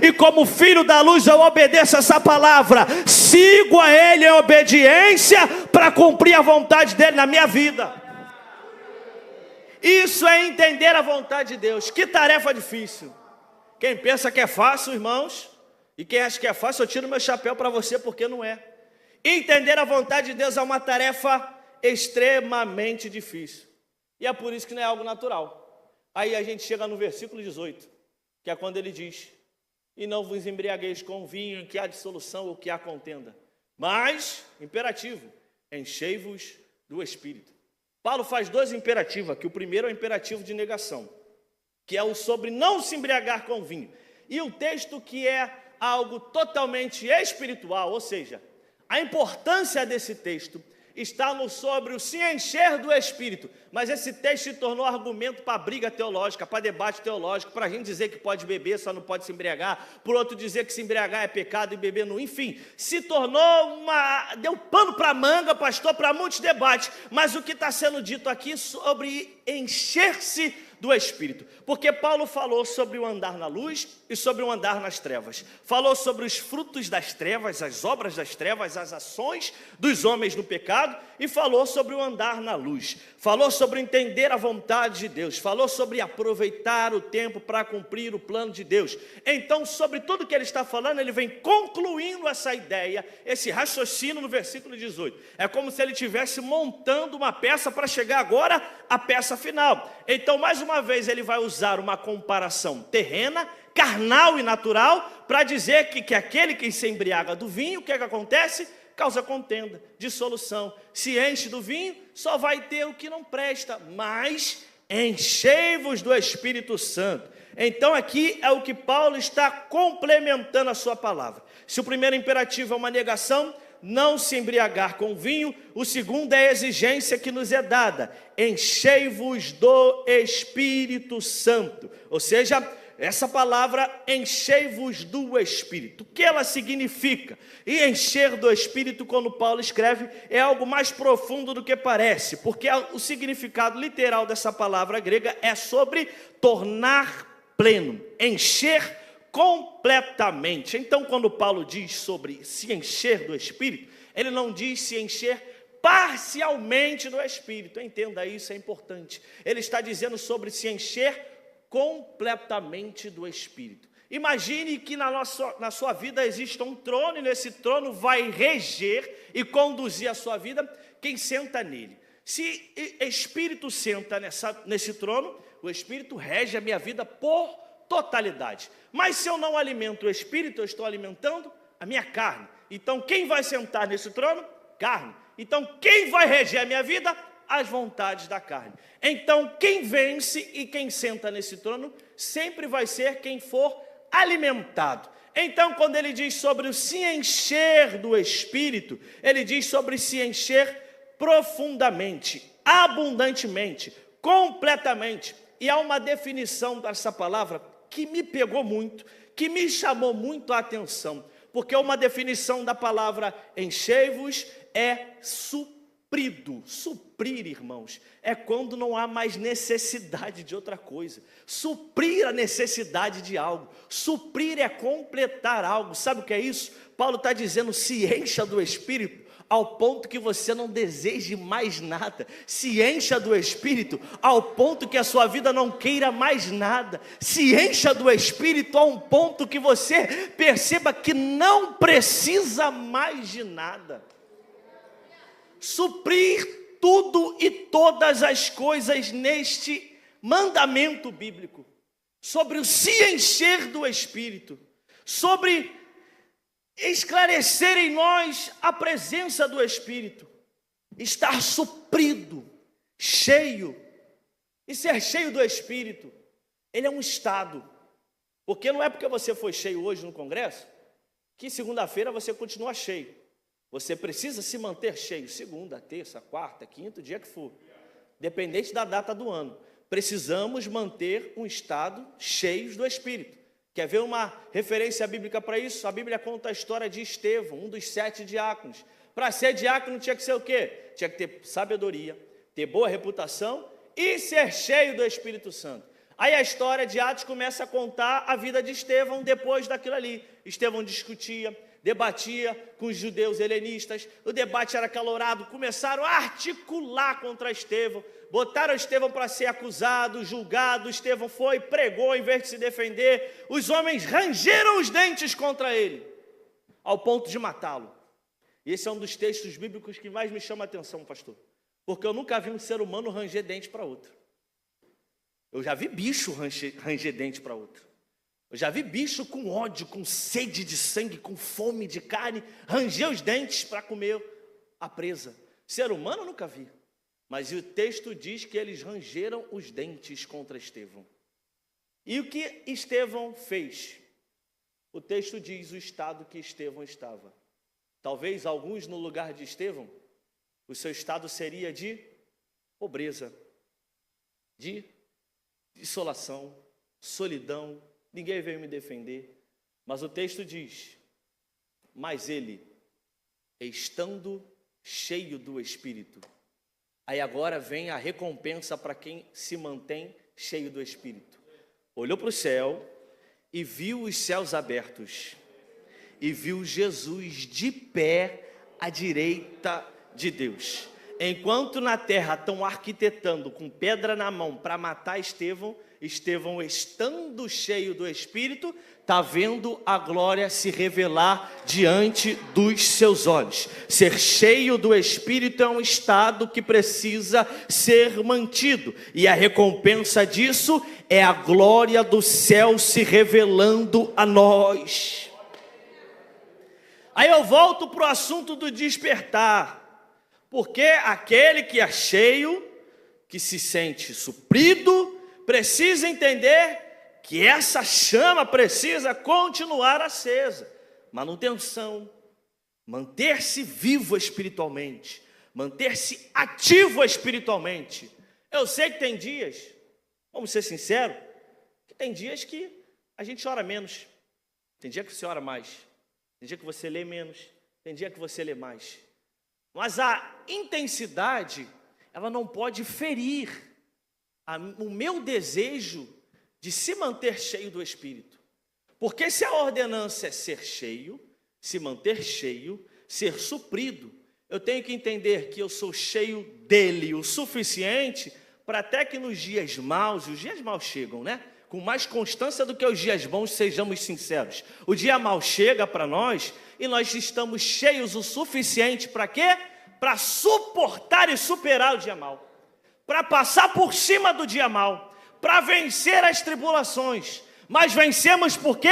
e como filho da luz eu obedeço essa palavra, sigo a ele em obediência para cumprir a vontade dele na minha vida. Isso é entender a vontade de Deus. Que tarefa difícil. Quem pensa que é fácil, irmãos, e quem acha que é fácil, eu tiro meu chapéu para você, porque não é. Entender a vontade de Deus é uma tarefa extremamente difícil, e é por isso que não é algo natural. Aí a gente chega no versículo 18, que é quando ele diz, e não vos embriagueis com vinho em que há dissolução ou que há contenda, mas, imperativo, enchei-vos do Espírito. Paulo faz dois imperativos aqui. O primeiro é o imperativo de negação, que é o sobre não se embriagar com vinho. E o texto que é algo totalmente espiritual, ou seja, a importância desse texto está no sobre o se encher do Espírito. Mas esse texto se tornou argumento para briga teológica, para debate teológico, para a gente dizer que pode beber, só não pode se embriagar, por outro dizer que se embriagar é pecado e beber não, enfim, se tornou deu pano para manga, pastor, para muitos debates. Mas o que está sendo dito aqui sobre encher-se do Espírito. Porque Paulo falou sobre o andar na luz e sobre o andar nas trevas. Falou sobre os frutos das trevas, as obras das trevas, as ações dos homens no pecado, e falou sobre o andar na luz. Falou sobre entender a vontade de Deus. Falou sobre aproveitar o tempo para cumprir o plano de Deus. Então, sobre tudo que ele está falando, ele vem concluindo essa ideia, esse raciocínio no versículo 18. É como se ele estivesse montando uma peça para chegar agora à peça final. Então, mais uma vez, ele vai usar uma comparação terrena, carnal e natural, para dizer que aquele que se embriaga do vinho, o que é que acontece? Causa contenda, dissolução. Se enche do vinho, só vai ter o que não presta, mas enchei-vos do Espírito Santo. Então aqui é o que Paulo está complementando a sua palavra. Se o primeiro imperativo é uma negação, não se embriagar com vinho, o segundo é a exigência que nos é dada: enchei-vos do Espírito Santo. Ou seja, essa palavra, enchei-vos do Espírito, o que ela significa? E encher do Espírito, quando Paulo escreve, é algo mais profundo do que parece, porque o significado literal dessa palavra grega é sobre tornar pleno, encher completamente. Então, quando Paulo diz sobre se encher do Espírito, ele não diz se encher parcialmente do Espírito. Entenda isso, é importante. Ele está dizendo sobre se encher completamente do Espírito. Imagine que na sua vida exista um trono, e nesse trono vai reger e conduzir a sua vida quem senta nele. Se Espírito senta nesse trono, o Espírito rege a minha vida por totalidade. Mas se eu não alimento o Espírito, eu estou alimentando a minha carne. Então quem vai sentar nesse trono? Carne. Então quem vai reger a minha vida? As vontades da carne. Então quem vence e quem senta nesse trono sempre vai ser quem for alimentado. Então quando ele diz sobre o se encher do Espírito, ele diz sobre se encher profundamente, abundantemente, completamente. E há uma definição dessa palavra que me pegou muito, que me chamou muito a atenção, porque uma definição da palavra enchei-vos é suprido. Suprir, irmãos, é quando não há mais necessidade de outra coisa. Suprir a necessidade de algo. Suprir é completar algo. Sabe o que é isso? Paulo está dizendo: se encha do Espírito ao ponto que você não deseje mais nada. Se encha do Espírito ao ponto que a sua vida não queira mais nada. Se encha do Espírito a um ponto que você perceba que não precisa mais de nada. Suprir tudo e todas as coisas neste mandamento bíblico, sobre o se encher do Espírito, sobre esclarecer em nós a presença do Espírito, estar suprido, cheio. E ser cheio do Espírito, ele é um estado, porque não é porque você foi cheio hoje no congresso, que segunda-feira você continua cheio. Você precisa se manter cheio, segunda, terça, quarta, quinta, o dia que for, dependente da data do ano. Precisamos manter um estado cheio do Espírito. Quer ver uma referência bíblica para isso? A Bíblia conta a história de Estevão, um dos 7 diáconos. Para ser diácono tinha que ser o quê? Tinha que ter sabedoria, ter boa reputação e ser cheio do Espírito Santo. Aí a história de Atos começa a contar a vida de Estevão depois daquilo ali. Estevão discutia, debatia com os judeus helenistas, o debate era acalorado, começaram a articular contra Estevão, botaram Estevão para ser acusado, julgado. Estevão foi, pregou em vez de se defender, os homens rangeram os dentes contra ele, ao ponto de matá-lo. E esse é um dos textos bíblicos que mais me chama a atenção, pastor, porque eu nunca vi um ser humano ranger dente para outro. Eu já vi bicho ranger dente para outro. Eu já vi bicho com ódio, com sede de sangue, com fome de carne, ranger os dentes para comer a presa. Ser humano eu nunca vi. Mas o texto diz que eles rangeram os dentes contra Estevão. E o que Estevão fez? O texto diz o estado que Estevão estava. Talvez alguns no lugar de Estevão, o seu estado seria de pobreza, de desolação, solidão. Ninguém veio me defender, mas o texto diz: mas ele, estando cheio do Espírito. Aí agora vem a recompensa para quem se mantém cheio do Espírito. Olhou para o céu e viu os céus abertos. E viu Jesus de pé à direita de Deus. Enquanto na terra estão arquitetando com pedra na mão para matar Estevão, Estevão, estando cheio do Espírito, está vendo a glória se revelar diante dos seus olhos. Ser cheio do Espírito é um estado que precisa ser mantido, e a recompensa disso é a glória do céu se revelando a nós. Aí eu volto para o assunto do despertar, porque aquele que é cheio, que se sente suprido, precisa entender que essa chama precisa continuar acesa. Manutenção, manter-se vivo espiritualmente, manter-se ativo espiritualmente. Eu sei que tem dias, vamos ser sinceros, que tem dias que a gente ora menos, tem dia que você ora mais, tem dia que você lê menos, tem dia que você lê mais. Mas a intensidade, ela não pode ferir o meu desejo de se manter cheio do Espírito. Porque se a ordenança é ser cheio, se manter cheio, ser suprido, eu tenho que entender que eu sou cheio dele o suficiente para até que nos dias maus, e os dias maus chegam, né? Com mais constância do que os dias bons, sejamos sinceros. O dia mau chega para nós e nós estamos cheios o suficiente para quê? Para suportar e superar o dia mau. Para passar por cima do dia mau. Para vencer as tribulações. Mas vencemos porque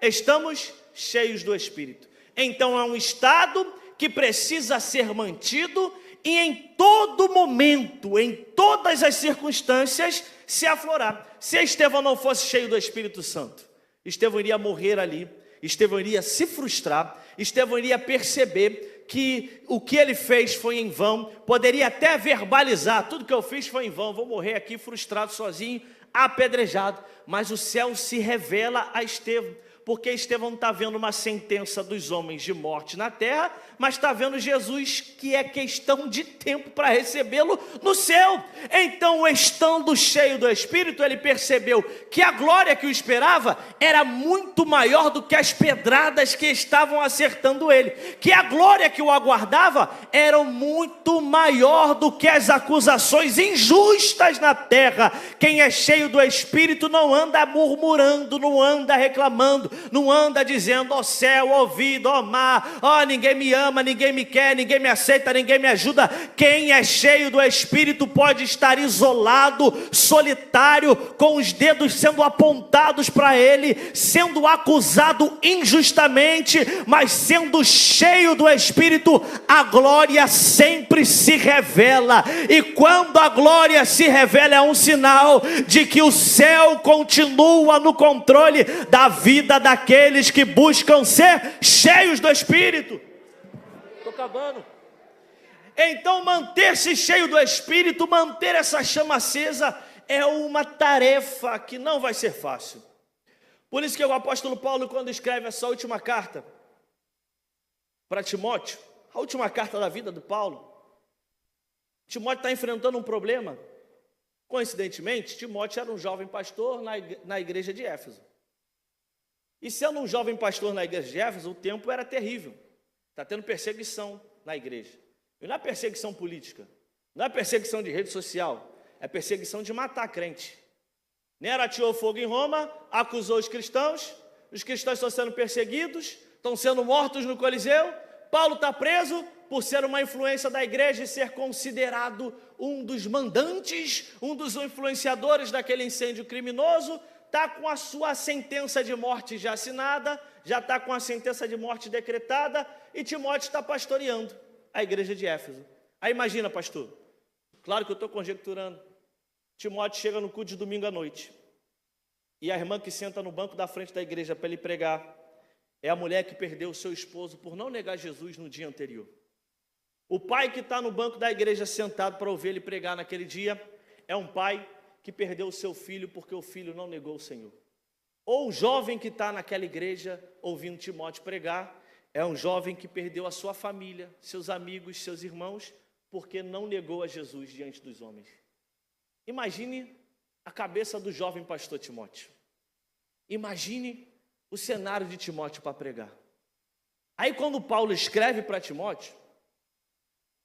estamos cheios do Espírito. Então é um estado que precisa ser mantido e em todo momento, em todas as circunstâncias, se aflorar. Se Estevão não fosse cheio do Espírito Santo, Estevão iria morrer ali, Estevão iria se frustrar, Estevão iria perceber que o que ele fez foi em vão, poderia até verbalizar, tudo que eu fiz foi em vão, vou morrer aqui frustrado sozinho, apedrejado, mas o céu se revela a Estevão, porque Estevão não está vendo uma sentença dos homens de morte na terra, mas está vendo Jesus, que é questão de tempo para recebê-lo no céu. Então, estando cheio do Espírito, ele percebeu que a glória que o esperava era muito maior do que as pedradas que estavam acertando ele, que a glória que o aguardava era muito maior do que as acusações injustas na terra. Quem é cheio do Espírito não anda murmurando, não anda reclamando, não anda dizendo, ó céu, ó vida, ó mar, ó ninguém me ama, ninguém me quer, ninguém me aceita, ninguém me ajuda. Quem é cheio do Espírito pode estar isolado, solitário, com os dedos sendo apontados para ele, sendo acusado injustamente, mas sendo cheio do Espírito, a glória sempre se revela. E quando a glória se revela, é um sinal de que o céu continua no controle da vida daqueles que buscam ser cheios do Espírito. Estou acabando. Então, manter-se cheio do Espírito, manter essa chama acesa, é uma tarefa que não vai ser fácil. Por isso que o apóstolo Paulo, quando escreve essa última carta para Timóteo, a última carta da vida do Paulo, Timóteo está enfrentando um problema. Coincidentemente, Timóteo era um jovem pastor na igreja de Éfeso. E sendo um jovem pastor na igreja de Éfeso, o tempo era terrível. Está tendo perseguição na igreja. E não é perseguição política, não é perseguição de rede social, é perseguição de matar crente. Nero ateou fogo em Roma, acusou os cristãos estão sendo perseguidos, estão sendo mortos no Coliseu. Paulo está preso por ser uma influência da igreja e ser considerado um dos mandantes, um dos influenciadores daquele incêndio criminoso. Está com a sua sentença de morte já assinada, já está com a sentença de morte decretada, e Timóteo está pastoreando a igreja de Éfeso. Aí imagina, pastor, claro que eu estou conjecturando, Timóteo chega no culto de domingo à noite, e a irmã que senta no banco da frente da igreja para ele pregar, é a mulher que perdeu o seu esposo por não negar Jesus no dia anterior. O pai que está no banco da igreja sentado para ouvir ele pregar naquele dia, é um pai que perdeu o seu filho porque o filho não negou o Senhor. Ou o jovem que está naquela igreja ouvindo Timóteo pregar, é um jovem que perdeu a sua família, seus amigos, seus irmãos, porque não negou a Jesus diante dos homens. Imagine a cabeça do jovem pastor Timóteo. Imagine o cenário de Timóteo para pregar. Aí quando Paulo escreve para Timóteo,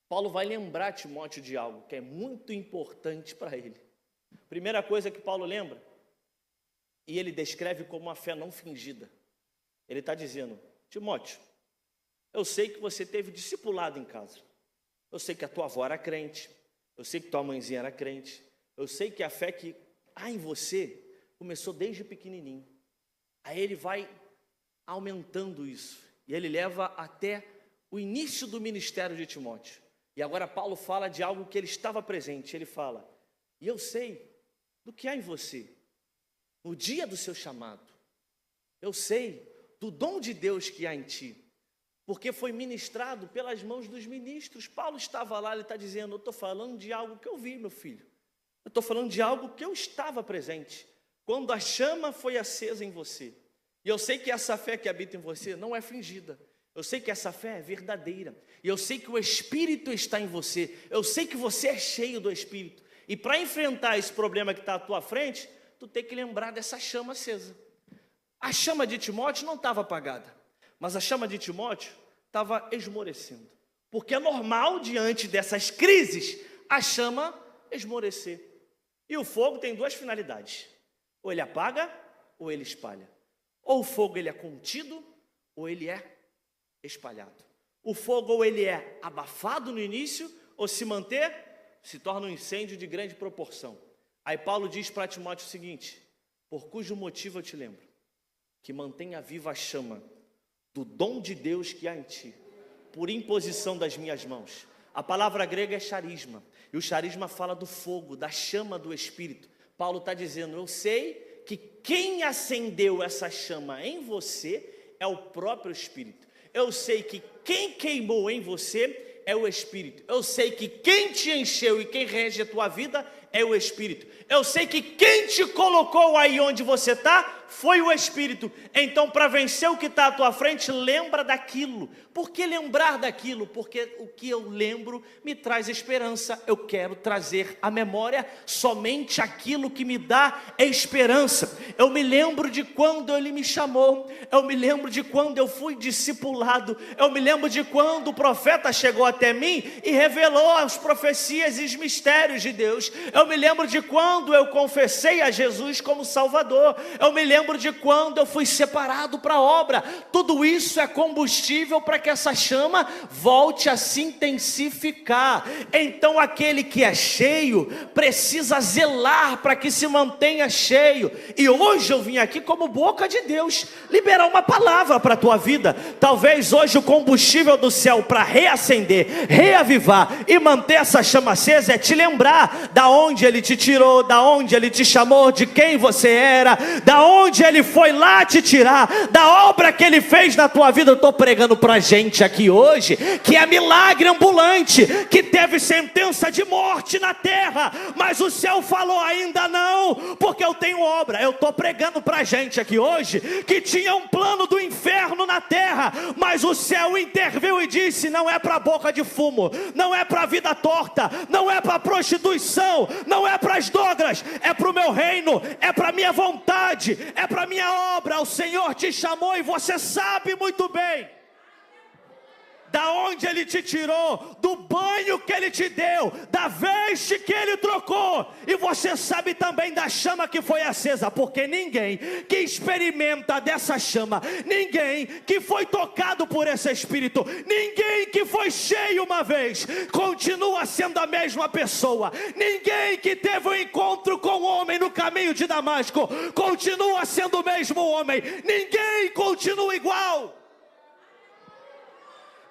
Paulo vai lembrar Timóteo de algo que é muito importante para ele. Primeira coisa que Paulo lembra, e ele descreve como uma fé não fingida. Ele está dizendo: Timóteo, eu sei que você teve discipulado em casa. Eu sei que a tua avó era crente. Eu sei que tua mãezinha era crente. Eu sei que a fé que há em você começou desde pequenininho. Aí ele vai aumentando isso. E ele leva até o início do ministério de Timóteo. E agora Paulo fala de algo que ele estava presente. Ele fala: e eu sei do que há em você, no dia do seu chamado. Eu sei do dom de Deus que há em ti, porque foi ministrado pelas mãos dos ministros. Paulo estava lá, ele está dizendo: eu estou falando de algo que eu vi, meu filho. Eu estou falando de algo que eu estava presente, quando a chama foi acesa em você. E eu sei que essa fé que habita em você não é fingida. Eu sei que essa fé é verdadeira. E eu sei que o Espírito está em você. Eu sei que você é cheio do Espírito. E para enfrentar esse problema que está à tua frente, tu tem que lembrar dessa chama acesa. A chama de Timóteo não estava apagada, mas a chama de Timóteo estava esmorecendo. Porque é normal, diante dessas crises, a chama esmorecer. E o fogo tem duas finalidades: ou ele apaga, ou ele espalha. Ou o fogo ele é contido, ou ele é espalhado. O fogo ou ele é abafado no início, ou se manter, se torna um incêndio de grande proporção. Aí Paulo diz para Timóteo o seguinte: por cujo motivo eu te lembro, que mantenha viva a chama do dom de Deus que há em ti, por imposição das minhas mãos. A palavra grega é charisma, e o charisma fala do fogo, da chama do Espírito. Paulo está dizendo: eu sei que quem acendeu essa chama em você é o próprio Espírito. Eu sei que quem queimou em você é o Espírito. Eu sei que quem te encheu e quem rege a tua vida é o Espírito. Eu sei que quem te colocou aí onde você está foi o Espírito. Então, para vencer o que está à tua frente, lembra daquilo. Por que lembrar daquilo? Porque o que eu lembro me traz esperança. Eu quero trazer à memória somente aquilo que me dá esperança. Eu me lembro de quando Ele me chamou. Eu me lembro de quando eu fui discipulado. Eu me lembro de quando o profeta chegou até mim e revelou as profecias e os mistérios de Deus. Eu me lembro de quando eu confessei a Jesus como Salvador. Eu me lembro de quando eu fui separado para a obra. Tudo isso é combustível para que essa chama volte a se intensificar. Então aquele que é cheio precisa zelar para que se mantenha cheio. E hoje eu vim aqui como boca de Deus liberar uma palavra para a tua vida. Talvez hoje o combustível do céu para reacender, reavivar e manter essa chama acesa é te lembrar da onde Ele te tirou, da onde Ele te chamou, de quem você era, da onde Ele foi lá te tirar, da obra que Ele fez na tua vida. Eu estou pregando para gente aqui hoje que é milagre ambulante, que teve sentença de morte na terra, mas o céu falou: ainda não, porque eu tenho obra. Eu estou pregando para gente aqui hoje que tinha um plano do inferno na terra, mas o céu interviu e disse: não é para boca de fumo, não é para vida torta, não é para prostituição, não é para as drogas, é para o meu reino, é para a minha vontade, é para a minha obra. O Senhor te chamou e você sabe muito bem da onde Ele te tirou, do banho que Ele te deu, da veste que Ele trocou, e você sabe também da chama que foi acesa, porque ninguém que experimenta dessa chama, ninguém que foi tocado por esse Espírito, ninguém que foi cheio uma vez, continua sendo a mesma pessoa. Ninguém que teve um encontro com o homem no caminho de Damasco, continua sendo o mesmo homem. Ninguém continua igual.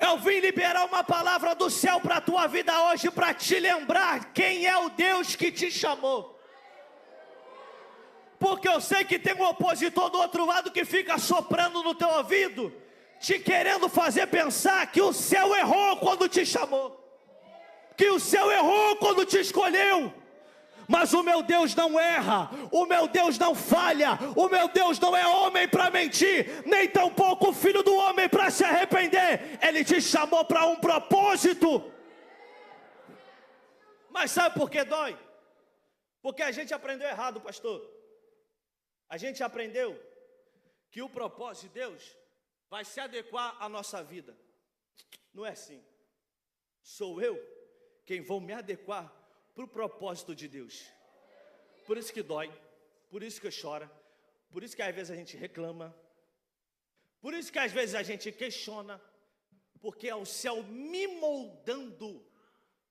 Eu vim liberar uma palavra do céu para a tua vida hoje, para te lembrar quem é o Deus que te chamou. Porque eu sei que tem um opositor do outro lado que fica soprando no teu ouvido, te querendo fazer pensar que o céu errou quando te chamou, que o céu errou quando te escolheu. Mas o meu Deus não erra, o meu Deus não falha, o meu Deus não é homem para mentir, nem tampouco filho do homem para se arrepender. Ele te chamou para um propósito. Mas sabe por que dói? Porque a gente aprendeu errado, pastor. A gente aprendeu que o propósito de Deus vai se adequar à nossa vida. Não é assim. Sou eu quem vou me adequar para o propósito de Deus. Por isso que dói, por isso que chora, por isso que às vezes a gente reclama, por isso que às vezes a gente questiona, porque é o céu me moldando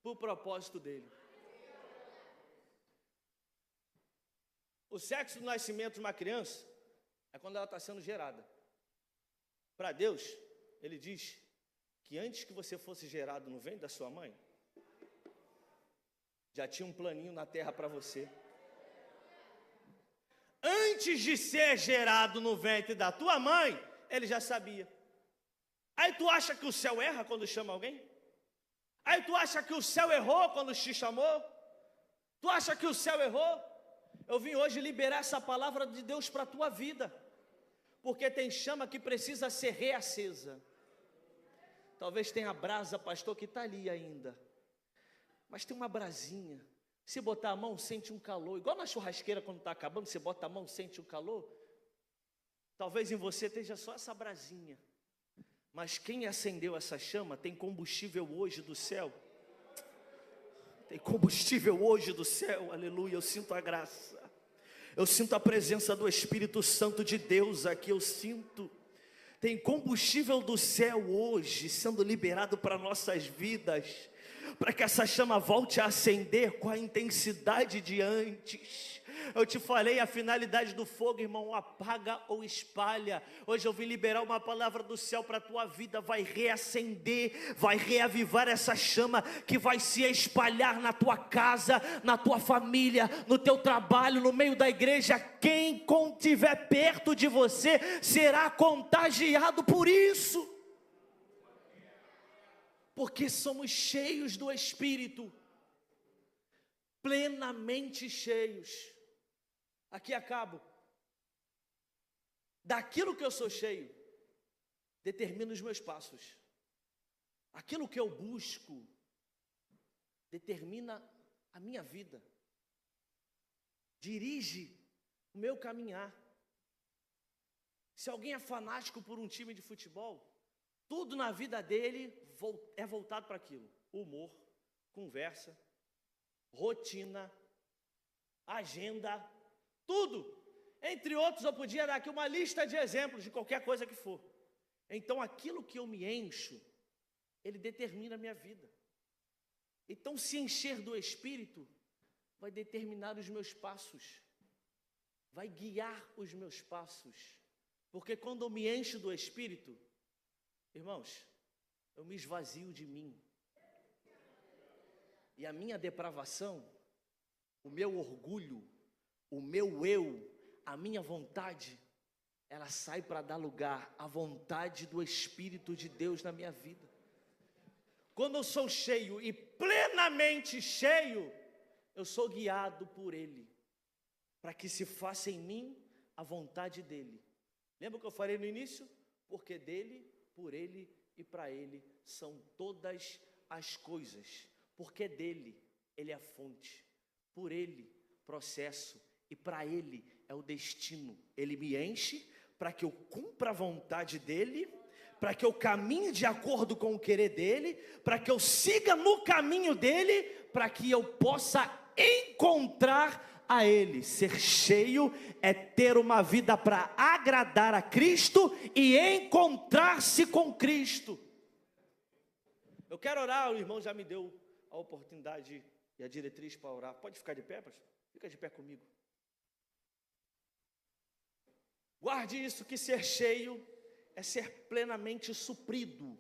para o propósito dele. O sexo do nascimento de uma criança é quando ela está sendo gerada. Para Deus, Ele diz que antes que você fosse gerado no ventre da sua mãe, já tinha um planinho na terra para você. Antes de ser gerado no ventre da tua mãe, Ele já sabia. Aí tu acha que o céu erra quando chama alguém? Aí tu acha que o céu errou quando te chamou? Tu acha que o céu errou? Eu vim hoje liberar essa palavra de Deus para a tua vida, porque tem chama que precisa ser reacesa. Talvez tenha brasa, pastor, que está ali ainda, mas tem uma brasinha. Se botar a mão, sente um calor, igual na churrasqueira quando está acabando, você bota a mão, sente o calor. Talvez em você esteja só essa brasinha, mas quem acendeu essa chama tem combustível hoje do céu. Tem combustível hoje do céu, aleluia. Eu sinto a graça, eu sinto a presença do Espírito Santo de Deus aqui, eu sinto. Tem combustível do céu hoje sendo liberado para nossas vidas, para que essa chama volte a acender com a intensidade de antes. Eu te falei a finalidade do fogo, irmão, apaga ou espalha. Hoje eu vim liberar uma palavra do céu para a tua vida, vai reacender, vai reavivar essa chama que vai se espalhar na tua casa, na tua família, no teu trabalho, no meio da igreja. Quem estiver perto de você será contagiado por isso, porque somos cheios do Espírito, plenamente cheios. Aqui acabo. Daquilo que eu sou cheio, determina os meus passos. Aquilo que eu busco, determina a minha vida. Dirige o meu caminhar. Se alguém é fanático por um time de futebol, tudo na vida dele é voltado para aquilo. Humor, conversa, rotina, agenda, tudo. Entre outros, eu podia dar aqui uma lista de exemplos de qualquer coisa que for. Então, aquilo que eu me encho, ele determina a minha vida. Então, se encher do Espírito, vai determinar os meus passos, vai guiar os meus passos. Porque quando eu me encho do Espírito, irmãos, eu me esvazio de mim. E a minha depravação, o meu orgulho, o meu eu, a minha vontade, ela sai para dar lugar à vontade do Espírito de Deus na minha vida. Quando eu sou cheio e plenamente cheio, eu sou guiado por Ele, para que se faça em mim a vontade dEle. Lembra o que eu falei no início? Porque dEle, por Ele e para Ele são todas as coisas. Porque dEle, Ele é a fonte, por Ele, processo, e para Ele é o destino. Ele me enche para que eu cumpra a vontade dEle, para que eu caminhe de acordo com o querer dEle, para que eu siga no caminho dEle, para que eu possa encontrar a Ele. Ser cheio é ter uma vida para agradar a Cristo e encontrar-se com Cristo. Eu quero orar, o irmão já me deu a oportunidade e a diretriz para orar. Pode ficar de pé, pastor? Fica de pé comigo. Guarde isso, que ser cheio é ser plenamente suprido.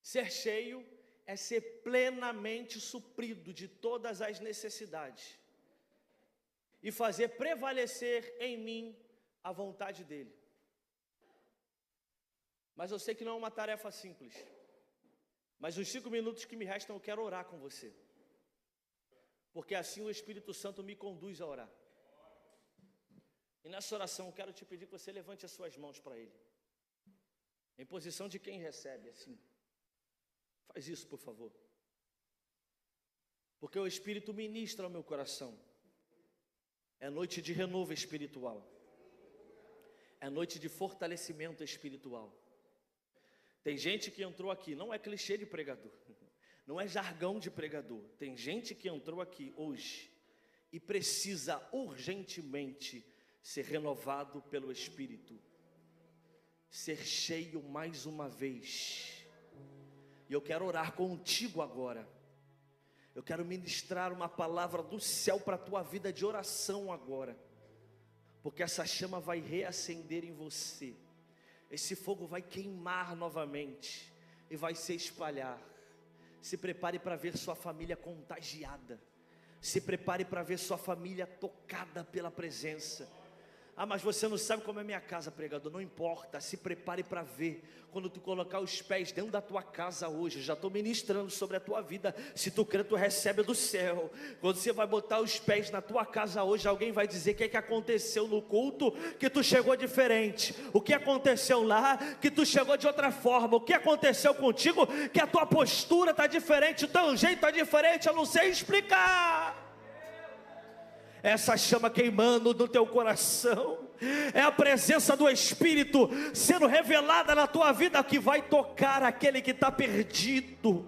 Ser cheio é ser plenamente suprido de todas as necessidades e fazer prevalecer em mim a vontade dEle. Mas eu sei que não é uma tarefa simples. Mas os 5 minutos que me restam eu quero orar com você, porque assim o Espírito Santo me conduz a orar. E nessa oração eu quero te pedir que você levante as suas mãos para Ele, em posição de quem recebe, assim. Faz isso, por favor. porque o Espírito ministra ao meu coração. É noite de renovo espiritual, é noite de fortalecimento espiritual. Tem gente que entrou aqui, não é clichê de pregador, não é jargão de pregador. Tem gente que entrou aqui hoje e precisa urgentemente ser renovado pelo Espírito, ser cheio mais uma vez. E eu quero orar contigo agora. Eu quero ministrar uma palavra do céu para a tua vida de oração agora, porque essa chama vai reacender em você. Esse fogo vai queimar novamente e vai se espalhar. Se prepare para ver sua família contagiada. Se prepare para ver sua família tocada pela presença. Ah, mas você não sabe como é minha casa, pregador. Não importa, se prepare para ver. Quando tu colocar os pés dentro da tua casa hoje, eu já estou ministrando sobre a tua vida. Se tu crê, tu recebe do céu. Quando você vai botar os pés na tua casa hoje, alguém vai dizer o que é que aconteceu no culto, que tu chegou diferente. O que aconteceu lá, que tu chegou de outra forma. O que aconteceu contigo, que a tua postura está diferente, o teu jeito está diferente, eu não sei explicar. Essa chama queimando no teu coração, é a presença do Espírito sendo revelada na tua vida, que vai tocar aquele que está perdido,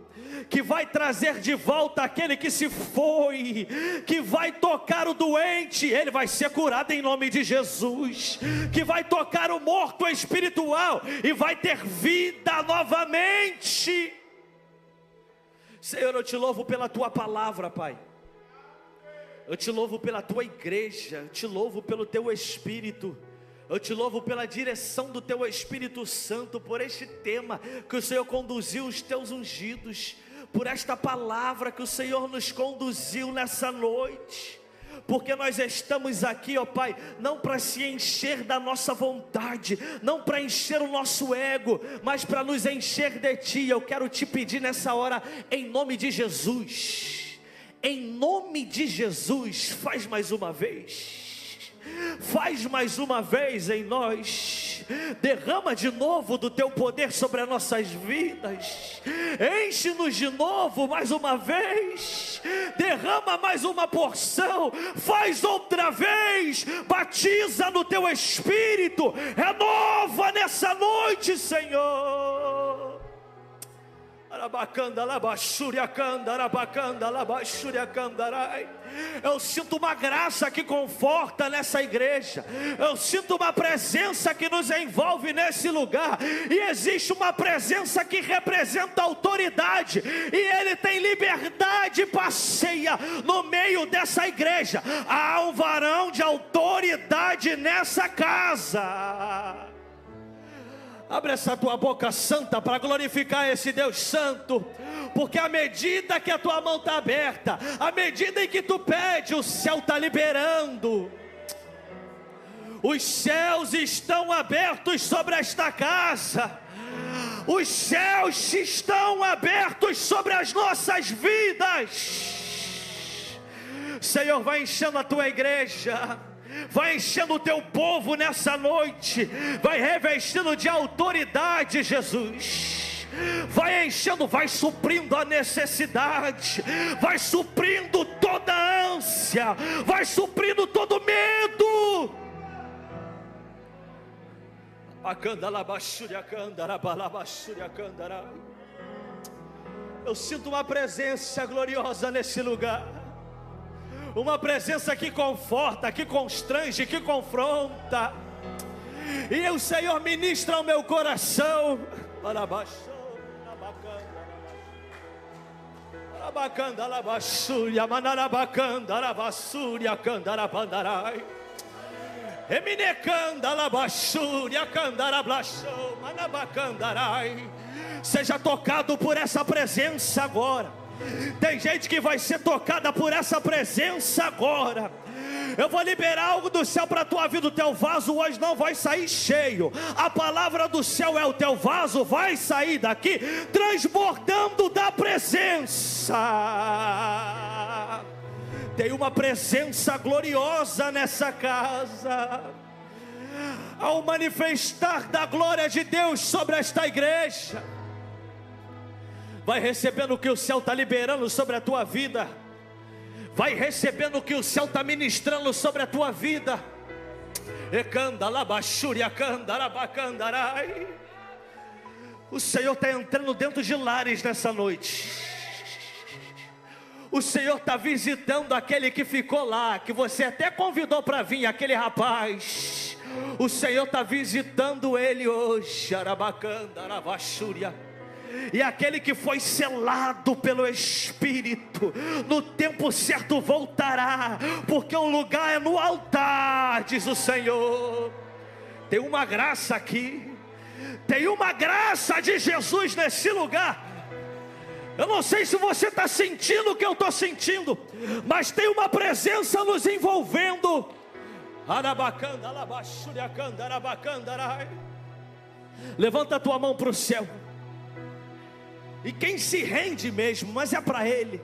que vai trazer de volta aquele que se foi, que vai tocar o doente, ele vai ser curado em nome de Jesus, que vai tocar o morto espiritual e vai ter vida novamente. Senhor, eu te louvo pela tua palavra, Pai. Eu te louvo pela tua igreja, eu te louvo pelo teu Espírito, eu te louvo pela direção do teu Espírito Santo, por este tema que o Senhor conduziu os teus ungidos, por esta palavra que o Senhor nos conduziu nessa noite, porque nós estamos aqui, ó Pai, não para se encher da nossa vontade, não para encher o nosso ego, mas para nos encher de Ti. Eu quero te pedir nessa hora, em nome de Jesus, em nome de Jesus, faz mais uma vez em nós, derrama de novo do teu poder sobre as nossas vidas, enche-nos de novo mais uma vez, derrama mais uma porção, faz outra vez, batiza no teu Espírito, renova nessa noite, Senhor. Eu sinto uma graça que conforta nessa igreja, eu sinto uma presença que nos envolve nesse lugar, e existe uma presença que representa autoridade, e Ele tem liberdade, passeia no meio dessa igreja. Há um varão de autoridade nessa casa. Abre essa tua boca santa para glorificar esse Deus santo, porque à medida que a tua mão está aberta, à medida em que tu pede, o céu está liberando. Os céus estão abertos sobre esta casa, os céus estão abertos sobre as nossas vidas. Senhor, vai enchendo a tua igreja, vai enchendo o teu povo nessa noite, vai revestindo de autoridade, Jesus. Vai enchendo, vai suprindo a necessidade, vai suprindo toda a ânsia, vai suprindo todo medo. Eu sinto uma presença gloriosa nesse lugar, uma presença que conforta, que constrange, que confronta, e o Senhor ministra ao meu coração. Seja tocado por essa presença agora. Tem gente que vai ser tocada por essa presença agora. Eu vou liberar algo do céu para a tua vida. O teu vaso hoje não vai sair cheio. A palavra do céu é o teu vaso, vai sair daqui transbordando da presença. Tem uma presença gloriosa nessa casa. Ao manifestar da glória de Deus sobre esta igreja, vai recebendo o que o céu está liberando sobre a tua vida. Vai recebendo o que o céu está ministrando sobre a tua vida. O Senhor está entrando dentro de lares nessa noite. O Senhor está visitando aquele que ficou lá, que você até convidou para vir, aquele rapaz. O Senhor está visitando ele hoje. E aquele que foi selado pelo Espírito, no tempo certo voltará, porque o lugar é no altar, diz o Senhor. Tem uma graça aqui, tem uma graça de Jesus nesse lugar. Eu não sei se você está sentindo o que eu estou sentindo, mas tem uma presença nos envolvendo. Levanta a tua mão para o céu. E quem se rende mesmo, mas é para Ele,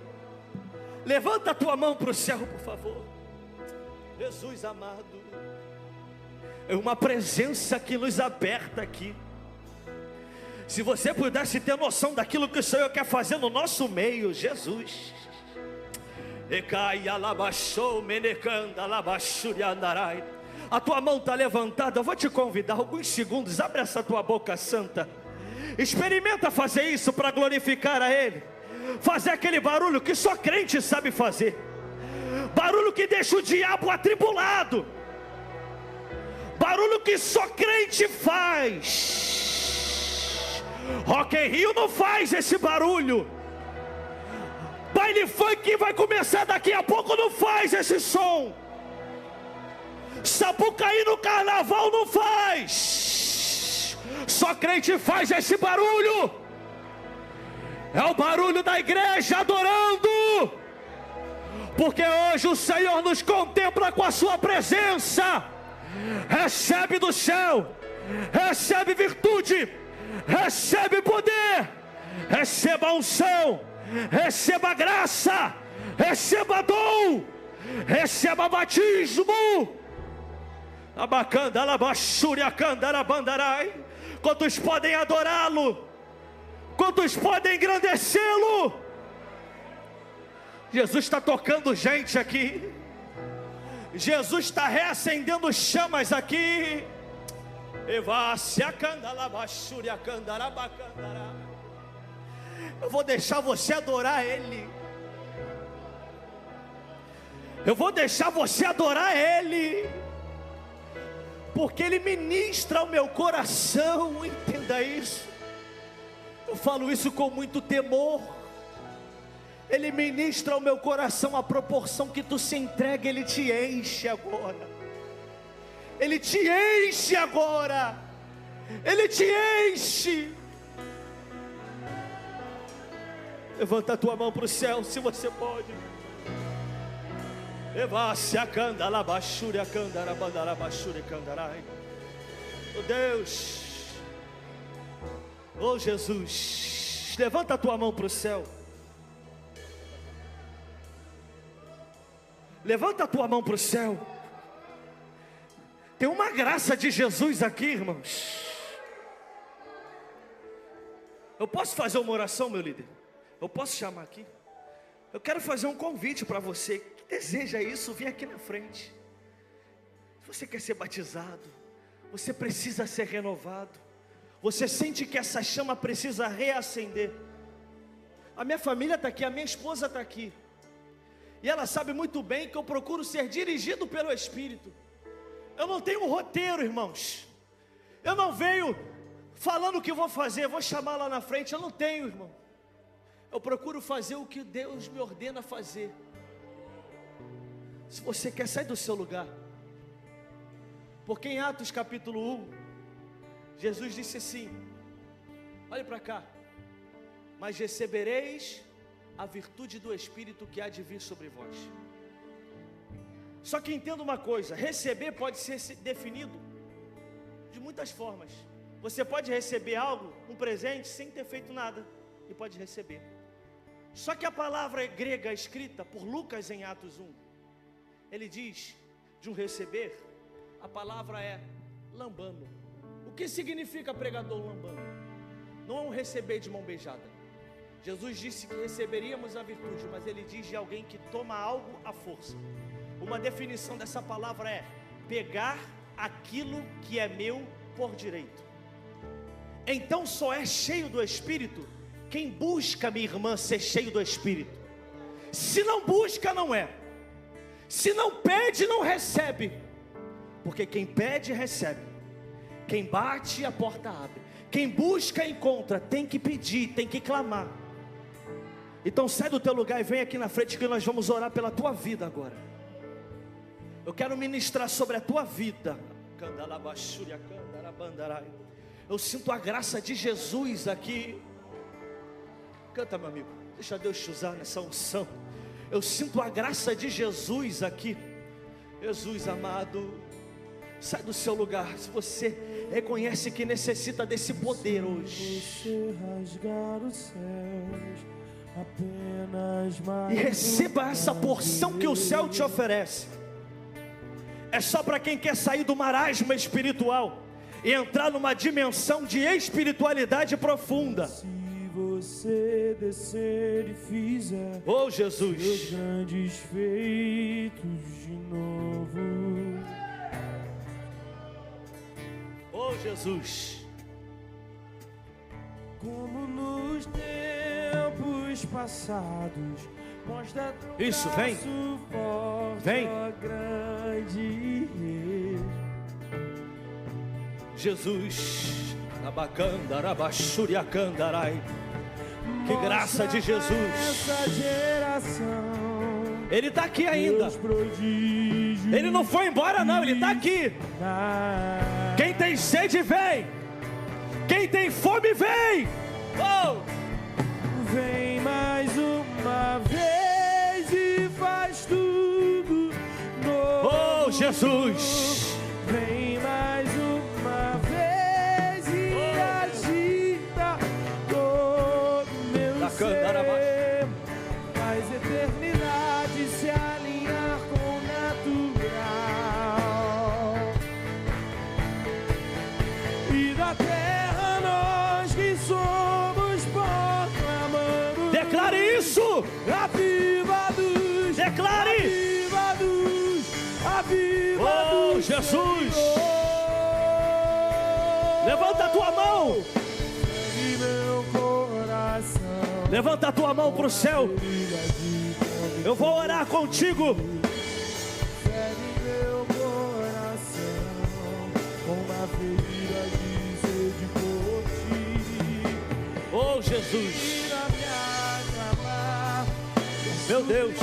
levanta a tua mão para o céu, por favor. Jesus amado, é uma presença que nos aperta aqui. Se você pudesse ter noção daquilo que o Senhor quer fazer no nosso meio, Jesus. A tua mão está levantada, eu vou te convidar alguns segundos, abre essa tua boca santa. Experimenta fazer isso para glorificar a Ele. Fazer aquele barulho que só crente sabe fazer. Barulho que deixa o diabo atribulado. Barulho que só crente faz. Rock in Rio não faz esse barulho. Baile funk vai começar daqui a pouco, não faz esse som. Sapucaí no carnaval não faz. Só crente faz esse barulho. É o barulho da igreja adorando. Porque hoje o Senhor nos contempla com a sua presença. Recebe do céu, recebe virtude, recebe poder, receba unção, receba graça, receba dom, receba batismo. Abacanda, alabaxúria, candarabandarai. Quantos podem adorá-lo? Quantos podem engrandecê-lo? Jesus está tocando gente aqui. Jesus está reacendendo chamas aqui. Eu vou deixar você adorar Ele. Eu vou deixar você adorar Ele. Porque Ele ministra ao meu coração, entenda isso. Eu falo isso com muito temor. Ele ministra ao meu coração a proporção que tu se entrega, Ele te enche agora. Ele te enche agora. Ele te enche. Levanta a tua mão para o céu, se você pode. Oh Deus, oh Jesus, levanta a tua mão para o céu. Levanta a tua mão para o céu. Tem uma graça de Jesus aqui, irmãos. Eu posso fazer uma oração, meu líder? Eu posso chamar aqui? Eu quero fazer um convite para você que deseja isso, vem aqui na frente. Se você quer ser batizado, você precisa ser renovado, você sente que essa chama precisa reacender. A minha família está aqui, a minha esposa está aqui, e ela sabe muito bem que eu procuro ser dirigido pelo Espírito. Eu não tenho um roteiro, irmãos. Eu não venho falando o que vou fazer, vou chamar lá na frente. Eu não tenho, irmão. Eu procuro fazer o que Deus me ordena fazer. Se você quer sair do seu lugar, porque em Atos capítulo 1, Jesus disse assim: olhe para cá, mas recebereis a virtude do Espírito que há de vir sobre vós. Só que entenda uma coisa: receber pode ser definido de muitas formas. Você pode receber algo, um presente, sem ter feito nada, e pode receber. Só que a palavra grega escrita por Lucas em Atos 1, ele diz de um receber, a palavra é lambano. O que significa, pregador, lambano? Não é um receber de mão beijada. Jesus disse que receberíamos a virtude, mas Ele diz de alguém que toma algo à força. Uma definição dessa palavra é pegar aquilo que é meu por direito. Então só é cheio do Espírito quem busca, minha irmã, ser cheio do Espírito. Se não busca, não é. Se não pede, não recebe. Porque quem pede, recebe. Quem bate, a porta abre. Quem busca, encontra. Tem que pedir, tem que clamar. Então sai do teu lugar e vem aqui na frente, que nós vamos orar pela tua vida agora. Eu quero ministrar sobre a tua vida. Eu sinto a graça de Jesus aqui. Canta, meu amigo, deixa Deus te usar nessa unção. Eu sinto a graça de Jesus aqui. Jesus amado, sai do seu lugar. Se você reconhece que necessita desse poder hoje, rasgar os céus, apenas mais e receba essa porção que o céu te oferece. É só para quem quer sair do marasmo espiritual e entrar numa dimensão de espiritualidade profunda. Se você descer e fizer Oh Jesus, seus grandes feitos de novo. Oh Jesus, Como nos tempos passados, mostra teu Isso, vem. braço forte, Vem. ó grande rei. Jesus, que graça de Jesus. Essa geração, Ele está aqui ainda. Deus prodígio. Ele não foi embora não, Ele está aqui. Quem tem sede vem. Quem tem fome vem. Oh! Vem mais uma vez e faz tudo novo. Oh Jesus, Vem mais uma vez e agita todo meu ser. Faz eternidade se alinhar com o natural. E da terra nós que somos proclamamos. declare isso. Aviva-nos, Declare. aviva-nos, aviva-nos, Oh Jesus, Senhor. levanta a tua mão. E meu coração Levanta a tua mão para o céu. brilha de fome. Eu vou orar contigo. Segue meu coração com uma ferida de sede por ti. Oh Jesus, Tira-me a clamar, meu Deus,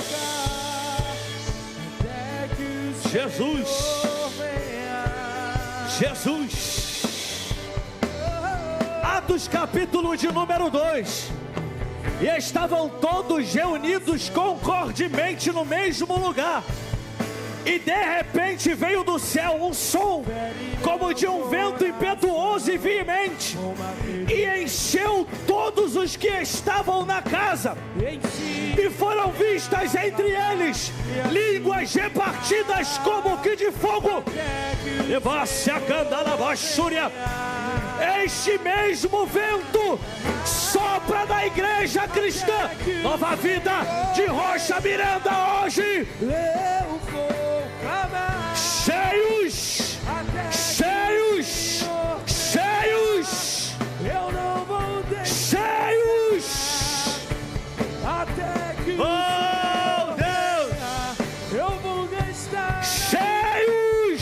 até que o Jesus, Senhor venha. Jesus. Atos capítulo de número 2. E estavam todos reunidos concordemente no mesmo lugar. E de repente veio do céu um som, como de um vento impetuoso e veemente, e encheu todos os que estavam na casa. E foram vistas entre eles línguas repartidas como que de fogo. E você este mesmo vento sopra na igreja cristã Nova Vida de Rocha Miranda hoje. Eu vou clamar Cheios, cheios, cheios, eu não vou deixar cheios. até que o Oh Deus, eu vou gastar cheios,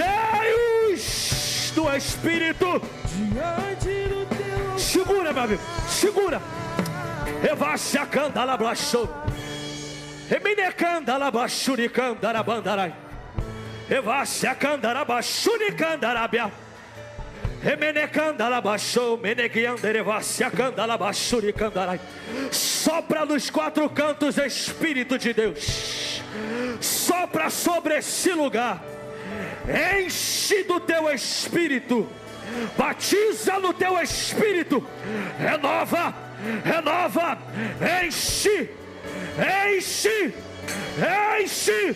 cheios do Espírito. diante do teu Segura, meu amigo, segura. Evasse a candala blachou. Eminecanda la bachuri candara bandarai. Evasse a candara bachuri candarabia. Emenecanda la bachou, meneguiandere evasse a candala bachuri candarai. Sopra nos quatro cantos, Espírito de Deus. Sopra sobre esse lugar. Enche do teu Espírito. Batiza no teu Espírito. Renova, renova, enche. Enche, enche,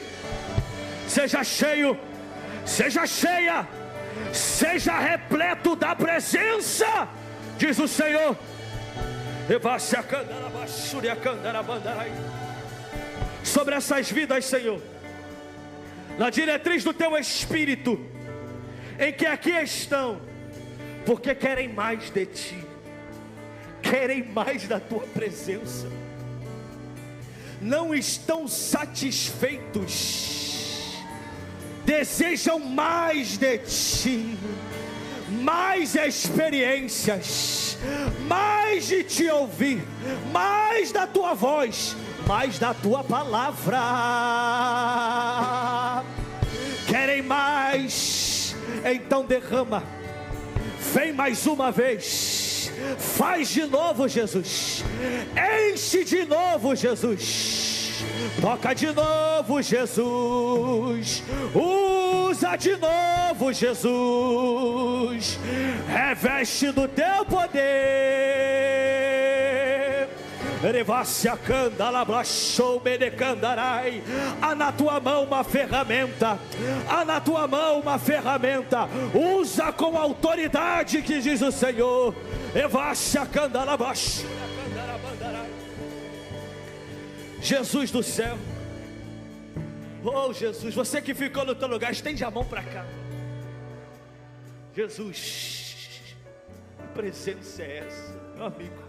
seja cheio, seja cheia, seja repleto da presença diz o Senhor, sobre essas vidas, Senhor, na diretriz do teu Espírito, em que aqui estão, porque querem mais de ti, querem mais da tua presença, não estão satisfeitos, desejam mais de ti, mais experiências, mais de te ouvir, mais da tua voz, mais da tua palavra. Querem mais, então derrama, vem mais uma vez, faz de novo, Jesus, enche de novo, Jesus, toca de novo, Jesus, usa de novo, Jesus, reveste do teu poder. Há na tua mão uma ferramenta, há na tua mão uma ferramenta, usa com autoridade, que diz o Senhor. Jesus do céu, oh Jesus, você que ficou no teu lugar, estende a mão para cá. Jesus, que presença é essa, meu amigo?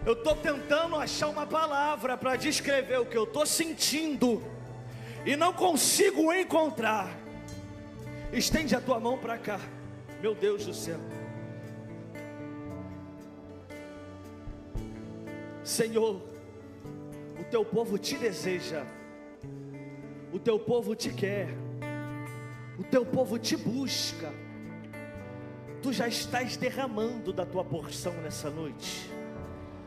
Eu estou tentando achar uma palavra para descrever o que eu estou sentindo e não consigo encontrar. Estende a tua mão para cá, meu Deus do céu. Senhor, o teu povo te deseja, o teu povo te quer, o teu povo te busca. Tu já estás derramando da tua porção nessa noite.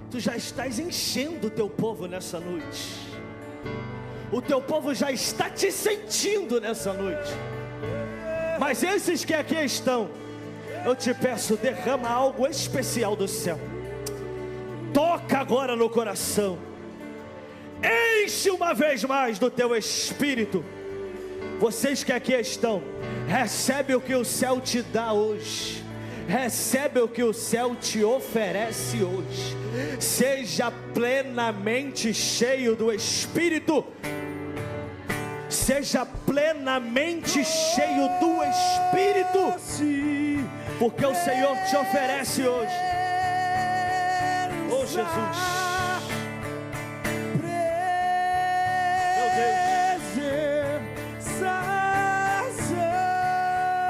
Tu já estás enchendo o teu povo nessa noite. O teu povo já está te sentindo nessa noite. Mas esses que aqui estão, eu te peço, derrama algo especial do céu. Toca agora no coração. Enche uma vez mais do teu Espírito. Vocês que aqui estão, recebe o que o céu te dá hoje. Recebe o que o céu te oferece hoje. Seja plenamente cheio do Espírito. Seja plenamente cheio do Espírito, porque o Senhor te oferece hoje. Oh Jesus, meu Deus,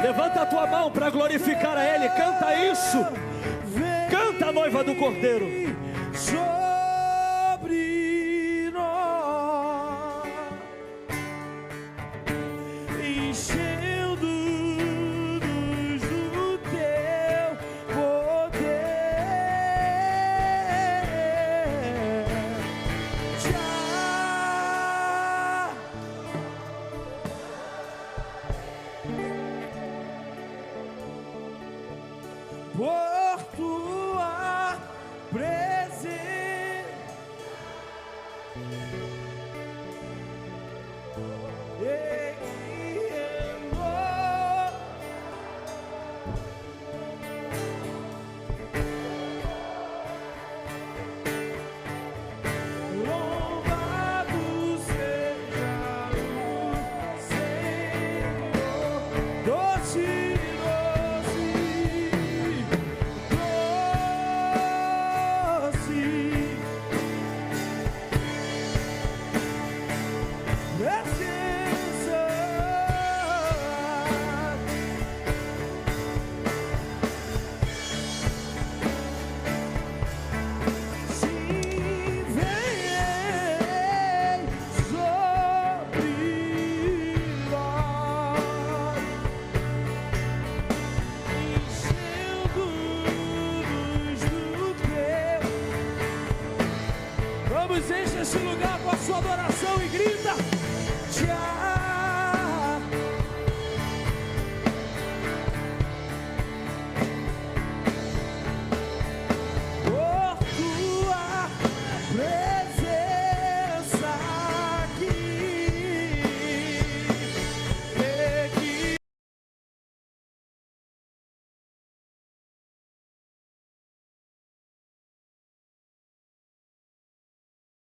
levanta a tua mão para glorificar a Ele. Canta isso, canta a noiva do Cordeiro. Sobre nós, enchendo-nos do teu poder. Já por tua presença, louvado seja o Senhor. Doce, enche esse lugar com a sua adoração e grita.